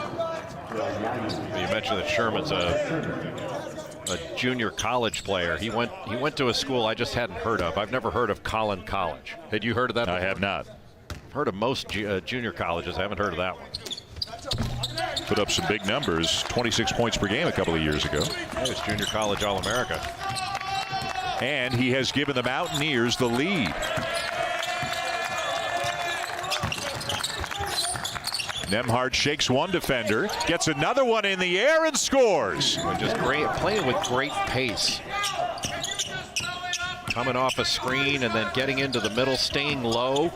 You mentioned that Sherman's a junior college player. He went to a school I just hadn't heard of. I've never heard of Collin College. Had you heard of that? I have not. I've heard of most junior colleges. I haven't heard of that one. Put up some big numbers, 26 points per game a couple of years ago. He was junior college All-America. And he has given the Mountaineers the lead. Nembhard shakes one defender, gets another one in the air and scores. Just great, playing with great pace. Coming off a screen and then getting into the middle, staying low.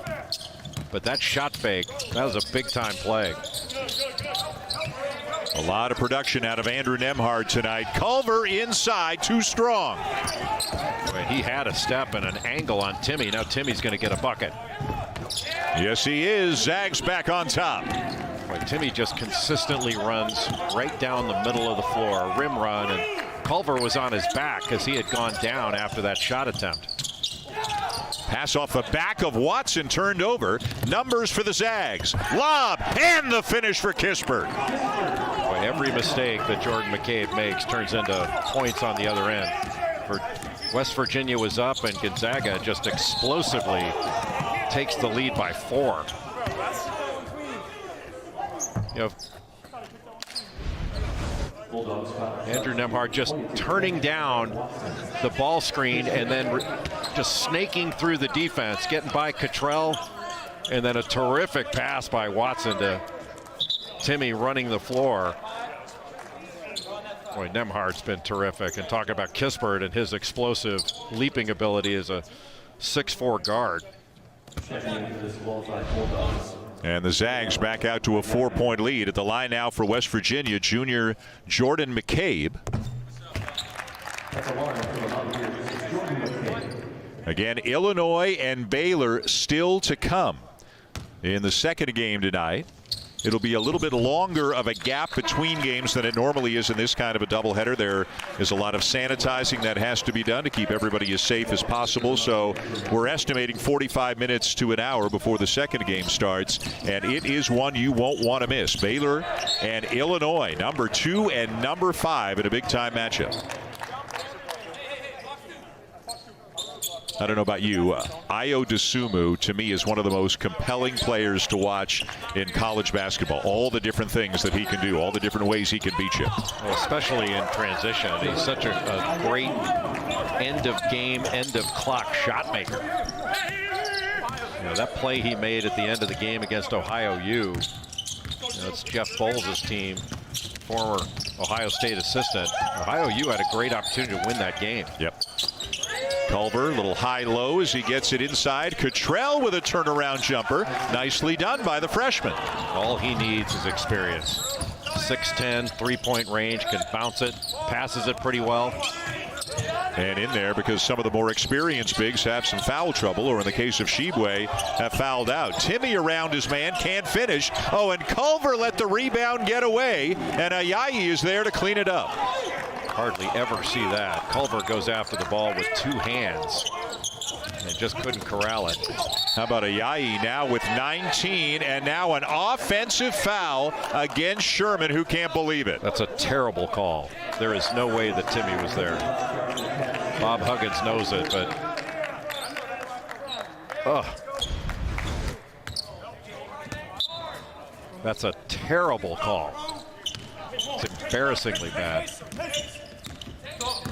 But that shot fake, that was a big-time play. A lot of production out of Andrew Nembhard tonight. Culver inside, too strong. Boy, he had a step and an angle on Timmy. Now Timmy's going to get a bucket. Yes, he is. Zags back on top. Boy, Timmy just consistently runs right down the middle of the floor, a rim run, and Culver was on his back because he had gone down after that shot attempt. Pass off the back of Watson, turned over. Numbers for the Zags. Lob and the finish for Kispert. Boy, every mistake that Jordan McCabe makes turns into points on the other end. For West Virginia was up, and Gonzaga just explosively takes the lead by 4. You know, Andrew Nembhard just turning down the ball screen and then just snaking through the defense, getting by Cottrell, and then a terrific pass by Watson to Timmy running the floor. Boy, Nembhard's been terrific. And talking about Kispert and his explosive leaping ability as a 6'4" guard. And the Zags back out to a 4-point lead. At the line now for West Virginia, junior Jordan McCabe. Again, Illinois and Baylor still to come in the second game tonight. It'll be a little bit longer of a gap between games than it normally is in this kind of a doubleheader. There is a lot of sanitizing that has to be done to keep everybody as safe as possible. So we're estimating 45 minutes to an hour before the second game starts. And it is one you won't want to miss. Baylor and Illinois, number 2 and number 5 in a big-time matchup. I don't know about you. Ayo Dosunmu, to me, is one of the most compelling players to watch in college basketball. All the different things that he can do, all the different ways he can beat you. Well, especially in transition. He's such a great end-of-game, end-of-clock shot maker. You know, that play he made at the end of the game against Ohio U, it's Jeff Bowles' team, former Ohio State assistant. Ohio U had a great opportunity to win that game. Yep. Culver, a little high-low as he gets it inside. Cottrell with a turnaround jumper. Nicely done by the freshman. All he needs is experience. 6'10", three-point range, can bounce it, passes it pretty well. And in there because some of the more experienced bigs have some foul trouble, or in the case of Shibwe, have fouled out. Timmy around his man, can't finish. Oh, and Culver let the rebound get away, and Ayayi is there to clean it up. Hardly ever see that. Culver goes after the ball with 2 hands. And just couldn't corral it. How about Ayayi now with 19, and now an offensive foul against Sherman, who can't believe it. That's a terrible call. There is no way that Timmy was there. Bob Huggins knows it, but that's a terrible call. It's embarrassingly bad.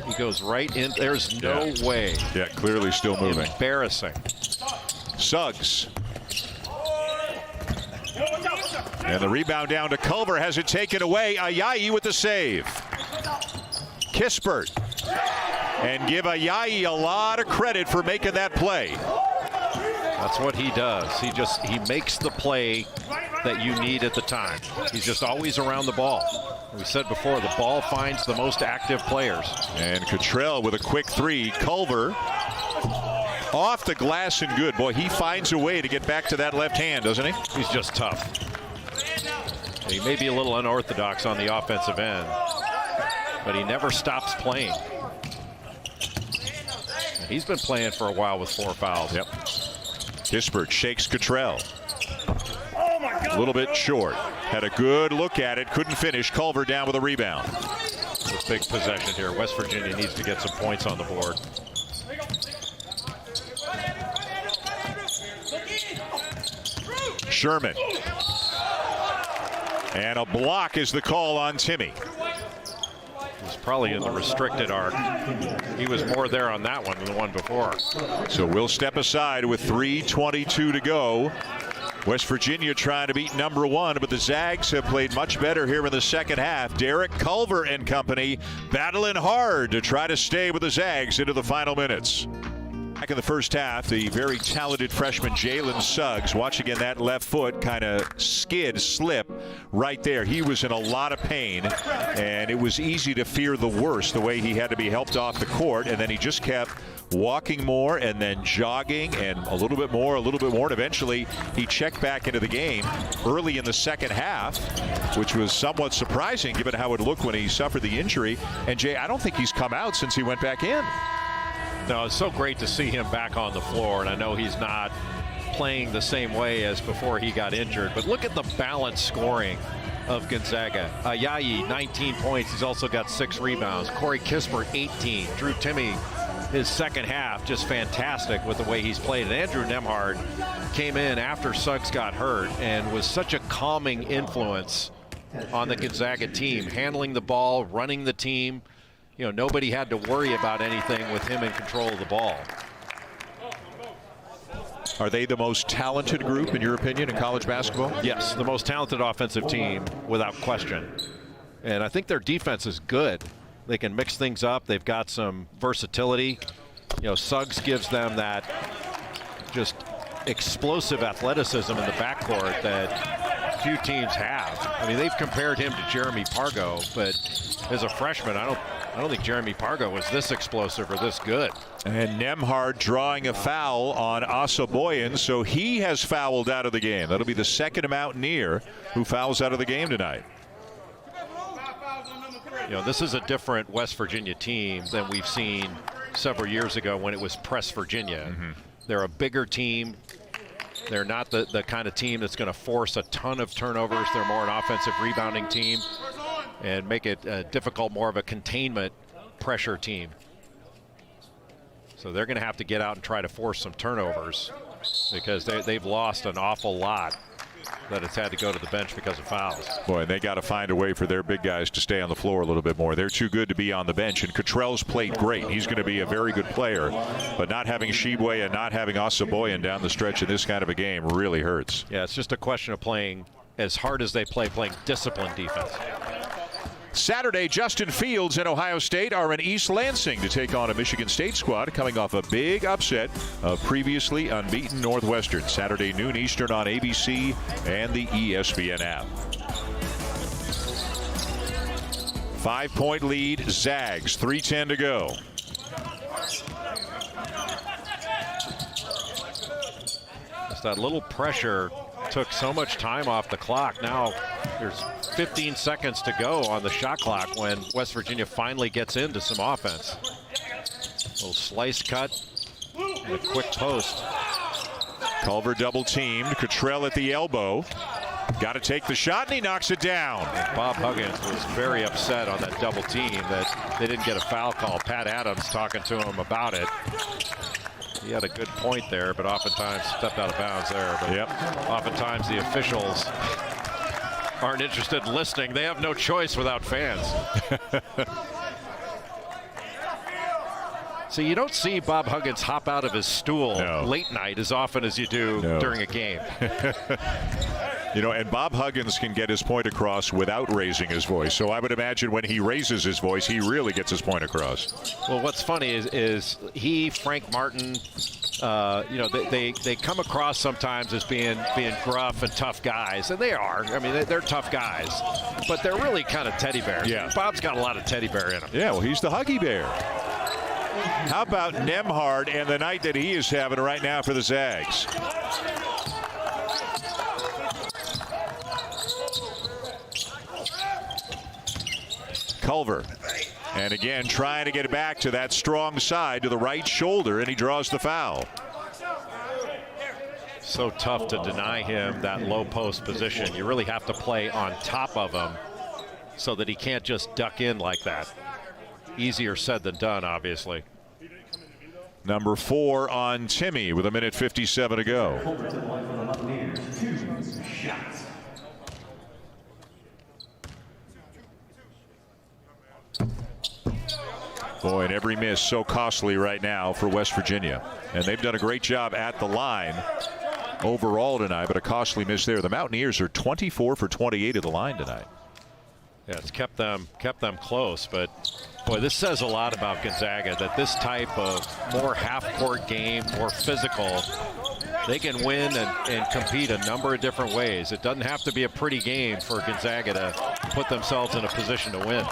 He goes right in. There's no way. Yeah, clearly still moving. Embarrassing. Suggs. And the rebound down to Culver, has it taken away. Ayayi with the save. Kispert. And give Ayayi a lot of credit for making that play. That's what he does. He makes the play that you need at the time. He's just always around the ball. We said before, the ball finds the most active players. And Cottrell with a quick three. Culver off the glass and good. Boy, he finds a way to get back to that left hand, doesn't he? He's just tough. He may be a little unorthodox on the offensive end, but he never stops playing. And he's been playing for a while with 4 fouls. Yep. Kispert shakes Cottrell. A little bit short. Had a good look at it. Couldn't finish. Culver down with a rebound. It's a big possession here. West Virginia needs to get some points on the board. Sherman. And a block is the call on Timmy. He's probably in the restricted arc. He was more there on that one than the one before. So we'll step aside with 3:22 to go. West Virginia trying to beat number 1, but the Zags have played much better here in the second half. Derek Culver and company battling hard to try to stay with the Zags into the final minutes. Back in the first half, the very talented freshman Jalen Suggs, watch again that left foot kind of slip right there. He was in a lot of pain, and it was easy to fear the worst the way he had to be helped off the court, and then he just kept walking more and then jogging and a little bit more, and eventually he checked back into the game early in the second half, which was somewhat surprising given how it looked when he suffered the injury. And Jay, I don't think he's come out since he went back in. No, it's so great to see him back on the floor, and I know he's not playing the same way as before he got injured, but look at the balanced scoring of Gonzaga. Ayayi, 19 points. He's also got 6 rebounds. Corey Kispert, 18. Drew Timme, his second half, just fantastic with the way he's played. And Andrew Nembhard came in after Suggs got hurt and was such a calming influence on the Gonzaga team, handling the ball, running the team. You know, nobody had to worry about anything with him in control of the ball. Are they the most talented group, in your opinion, in college basketball? Yes, the most talented offensive team, without question. And I think their defense is good. They can mix things up. They've got some versatility. You know, Suggs gives them that just explosive athleticism in the backcourt that few teams have. I mean, they've compared him to Jeremy Pargo, but as a freshman, I don't think Jeremy Pargo was this explosive or this good. And Nembhard drawing a foul on Asaboyan, so he has fouled out of the game. That'll be the second Mountaineer who fouls out of the game tonight. You know, this is a different West Virginia team than we've seen several years ago when it was Press Virginia. They're a bigger team. They're not the kind of team that's going to force a ton of turnovers. They're more an offensive rebounding team and make it difficult, more of a containment pressure team. So they're going to have to get out and try to force some turnovers because they've lost an awful lot that it's had to go to the bench because of fouls. Boy, they got to find a way for their big guys to stay on the floor a little bit more. They're too good to be on the bench, and Cottrell's played great. He's going to be a very good player, but not having Shibwe and not having Asaboyan down the stretch in this kind of a game really hurts. Yeah, it's just a question of playing as hard as they play, playing disciplined defense. Saturday, Justin Fields and Ohio State are in East Lansing to take on a Michigan State squad coming off a big upset of previously unbeaten Northwestern. Saturday noon Eastern on ABC and the ESPN app. 5-point lead, Zags, 3:10 to go. Just that little pressure took so much time off the clock. Now there's 15 seconds to go on the shot clock when West Virginia finally gets into some offense. Little slice cut, And a quick post. Culver double teamed. Cottrell at the elbow. Got to take the shot, and he knocks it down. And Bob Huggins was very upset on that double team that they didn't get a foul call. Pat Adams talking to him about it. He had a good point there, but oftentimes stepped out of bounds there. But yep. Oftentimes the officials aren't interested in listening. They have no choice without fans. So you don't see Bob Huggins hop out of his stool late night as often as you do during a game. You know, and Bob Huggins can get his point across without raising his voice. So I would imagine when he raises his voice, he really gets his point across. Well, what's funny is he, Frank Martin, you know, they come across sometimes as being gruff and tough guys, and they are. I mean, they're tough guys, but they're really kind of teddy bears. Yeah. Bob's got a lot of teddy bear in him. Yeah, well, he's the Huggy Bear. How about Nembhard and the night that he is having right now for the Zags? Culver, and again trying to get it back to that strong side to the right shoulder, and he draws the foul. So tough to deny him that low post position. You really have to play on top of him so that he can't just duck in like that. Easier said than done, obviously. Number 4 on Timmy with 1:57 to go. Boy, and every miss so costly right now for West Virginia. And they've done a great job at the line overall tonight, but a costly miss there. The Mountaineers are 24 for 28 at the line tonight. Yeah, it's kept them close, but boy, this says a lot about Gonzaga, that this type of more half-court game, more physical, they can win and compete a number of different ways. It doesn't have to be a pretty game for Gonzaga to put themselves in a position to win.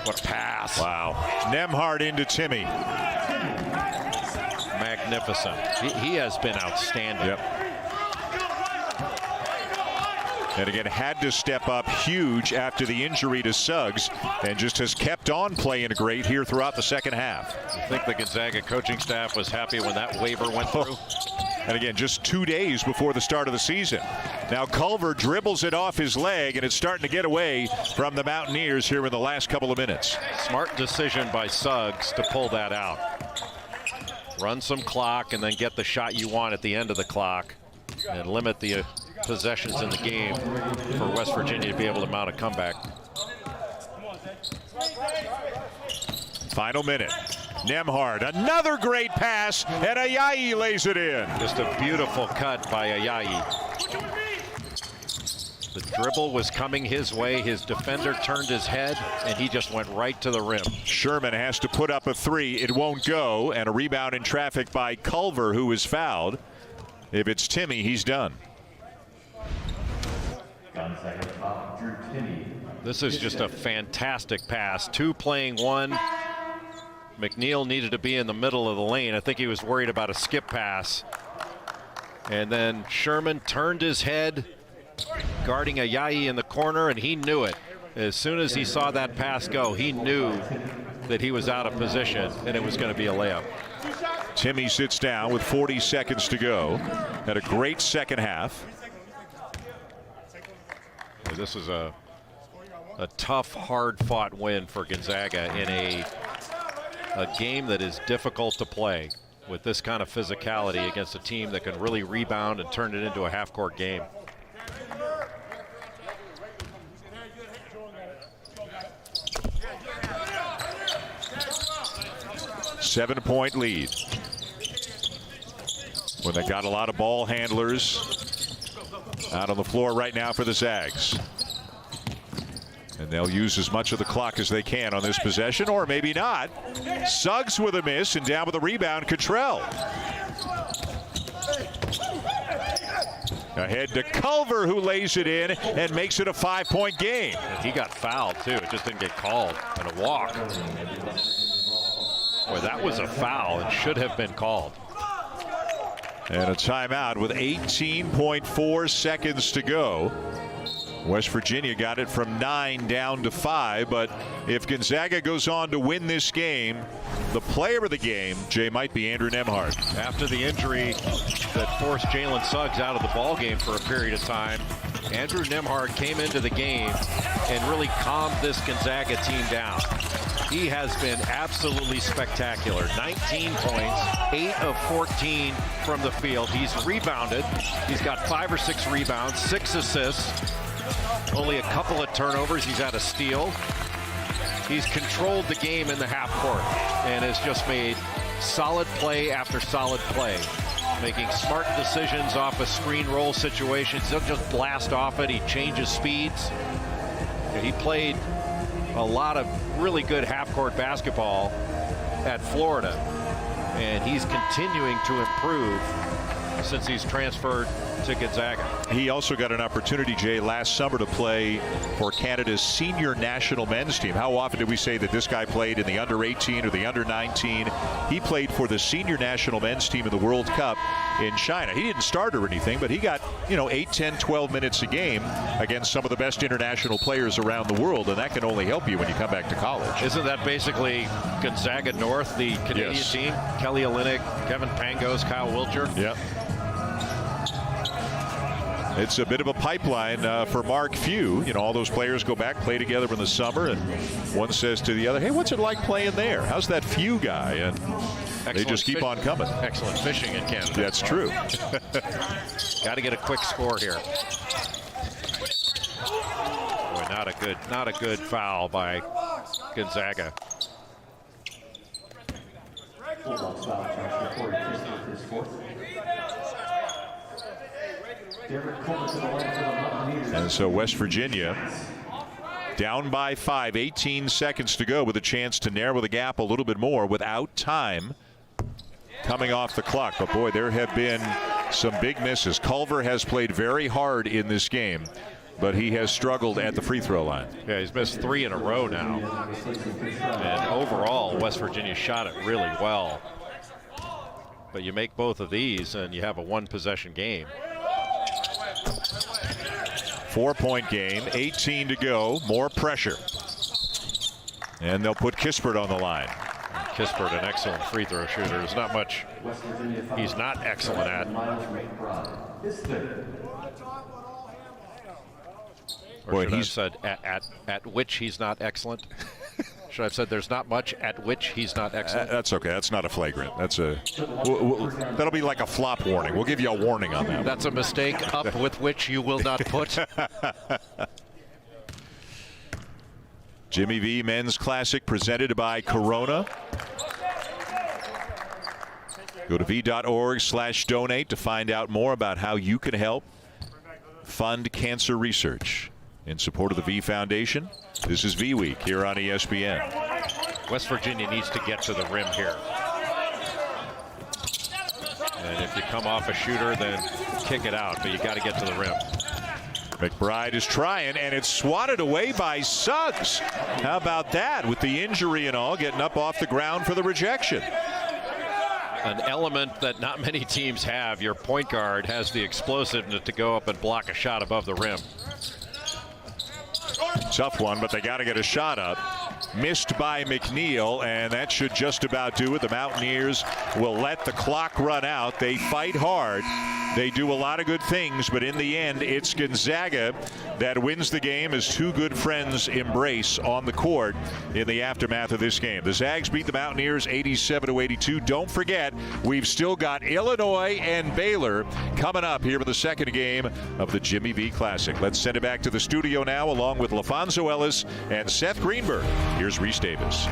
What a pass. Wow. Nembhard into Timmy. Magnificent. He has been outstanding. Yep. And again, had to step up huge after the injury to Suggs, and just has kept on playing great here throughout the second half. I think the Gonzaga coaching staff was happy when that waiver went through. And again, just 2 days before the start of the season. Now Culver dribbles it off his leg, and it's starting to get away from the Mountaineers here in the last couple of minutes. Smart decision by Suggs to pull that out. Run some clock and then get the shot you want at the end of the clock and limit the possessions in the game for West Virginia to be able to mount a comeback. Final minute. Nembhard, another great pass, and Ayayi lays it in. Just a beautiful cut by Ayayi. The dribble was coming his way. His defender turned his head, and he just went right to the rim. Sherman has to put up a 3. It won't go, and a rebound in traffic by Culver, who is fouled. If it's Timmy, he's done. This is just a fantastic pass. 2 playing 1. McNeil needed to be in the middle of the lane. I think he was worried about a skip pass. And then Sherman turned his head, guarding Ayayi in the corner, and he knew it. As soon as he saw that pass go, he knew that he was out of position, and it was going to be a layup. Timmy sits down with 40 seconds to go. Had a great second half. This is a tough, hard-fought win for Gonzaga in a game that is difficult to play with this kind of physicality against a team that can really rebound and turn it into a half-court game. Seven-point lead. When they got a lot of ball handlers out on the floor right now for the Zags. And they'll use as much of the clock as they can on this possession, or maybe not. Suggs with a miss, and down with the rebound, Cottrell. Ahead to Culver, who lays it in and makes it a 5-point game. And he got fouled, too. It just didn't get called. And a walk. Boy, that was a foul. It should have been called. And a timeout with 18.4 seconds to go. West Virginia got it from 9 down to 5, but if Gonzaga goes on to win this game, the player of the game, Jay, might be Andrew Nembhard. After the injury that forced Jalen Suggs out of the ball game for a period of time, Andrew Nembhard came into the game and really calmed this Gonzaga team down. He has been absolutely spectacular. 19 points, 8 of 14 from the field. He's rebounded. He's got 5 or 6 rebounds, 6 assists, only a couple of turnovers. He's had a steal. He's controlled the game in the half court and has just made solid play after solid play, making smart decisions off of screen roll situations. He doesn't just blast off it. He changes speeds. He played a lot of really good half-court basketball at Florida, and he's continuing to improve since he's transferred to Gonzaga. He also got an opportunity, Jay, last summer to play for Canada's senior national men's team. How often did we say that this guy played in the under-18 or the under-19? He played for the senior national men's team in the World Cup in China. He didn't start or anything, but he got, 8, 10, 12 minutes a game against some of the best international players around the world, and that can only help you when you come back to college. Isn't that basically Gonzaga North, the Canadian team? Kelly Olynyk, Kevin Pangos, Kyle Wiltshire. Yep. It's a bit of a pipeline for Mark Few. All those players go back, play together in the summer, and one says to the other, hey, what's it like playing there? How's that Few guy? And they just keep on coming. Excellent fishing in Canada. That's true. Got to get a quick score here. Boy, not a good foul by Gonzaga. And so West Virginia down by 5, 18 seconds to go with a chance to narrow the gap a little bit more without time coming off the clock. But boy, there have been some big misses. Culver has played very hard in this game, but he has struggled at the free throw line. Yeah, he's missed 3 in a row now. And overall, West Virginia shot it really well. But you make both of these and you have a 1-possession game. 4-point game, 18 to go, more pressure. And they'll put Kispert on the line. Kispert, an excellent free throw shooter. There's not much he's not excellent at. Or should I have said at which he's not excellent? Should I have said there's not much at which he's not excellent? That's okay. That's not a flagrant. That's that'll be like a flop warning. We'll give you a warning on that. That's a mistake up with which you will not put. Jimmy V Men's Classic presented by Corona. Go to v.org/donate to find out more about how you can help fund cancer research in support of the V Foundation. This is V Week here on ESPN. West Virginia needs to get to the rim here. And if you come off a shooter, then kick it out, but you got to get to the rim. McBride is trying, and it's swatted away by Suggs. How about that, with the injury and all, getting up off the ground for the rejection. An element that not many teams have. Your point guard has the explosiveness to go up and block a shot above the rim. Tough one, but they got to get a shot up. Missed by McNeil, and that should just about do it. The Mountaineers will let the clock run out. They fight hard. They do a lot of good things, but in the end, it's Gonzaga that wins the game as two good friends embrace on the court in the aftermath of this game. The Zags beat the Mountaineers 87-82. Don't forget, we've still got Illinois and Baylor coming up here in the second game of the Jimmy V Classic. Let's send it back to the studio now, along with LaFonso Ellis and Seth Greenberg. Here's Reese Davis.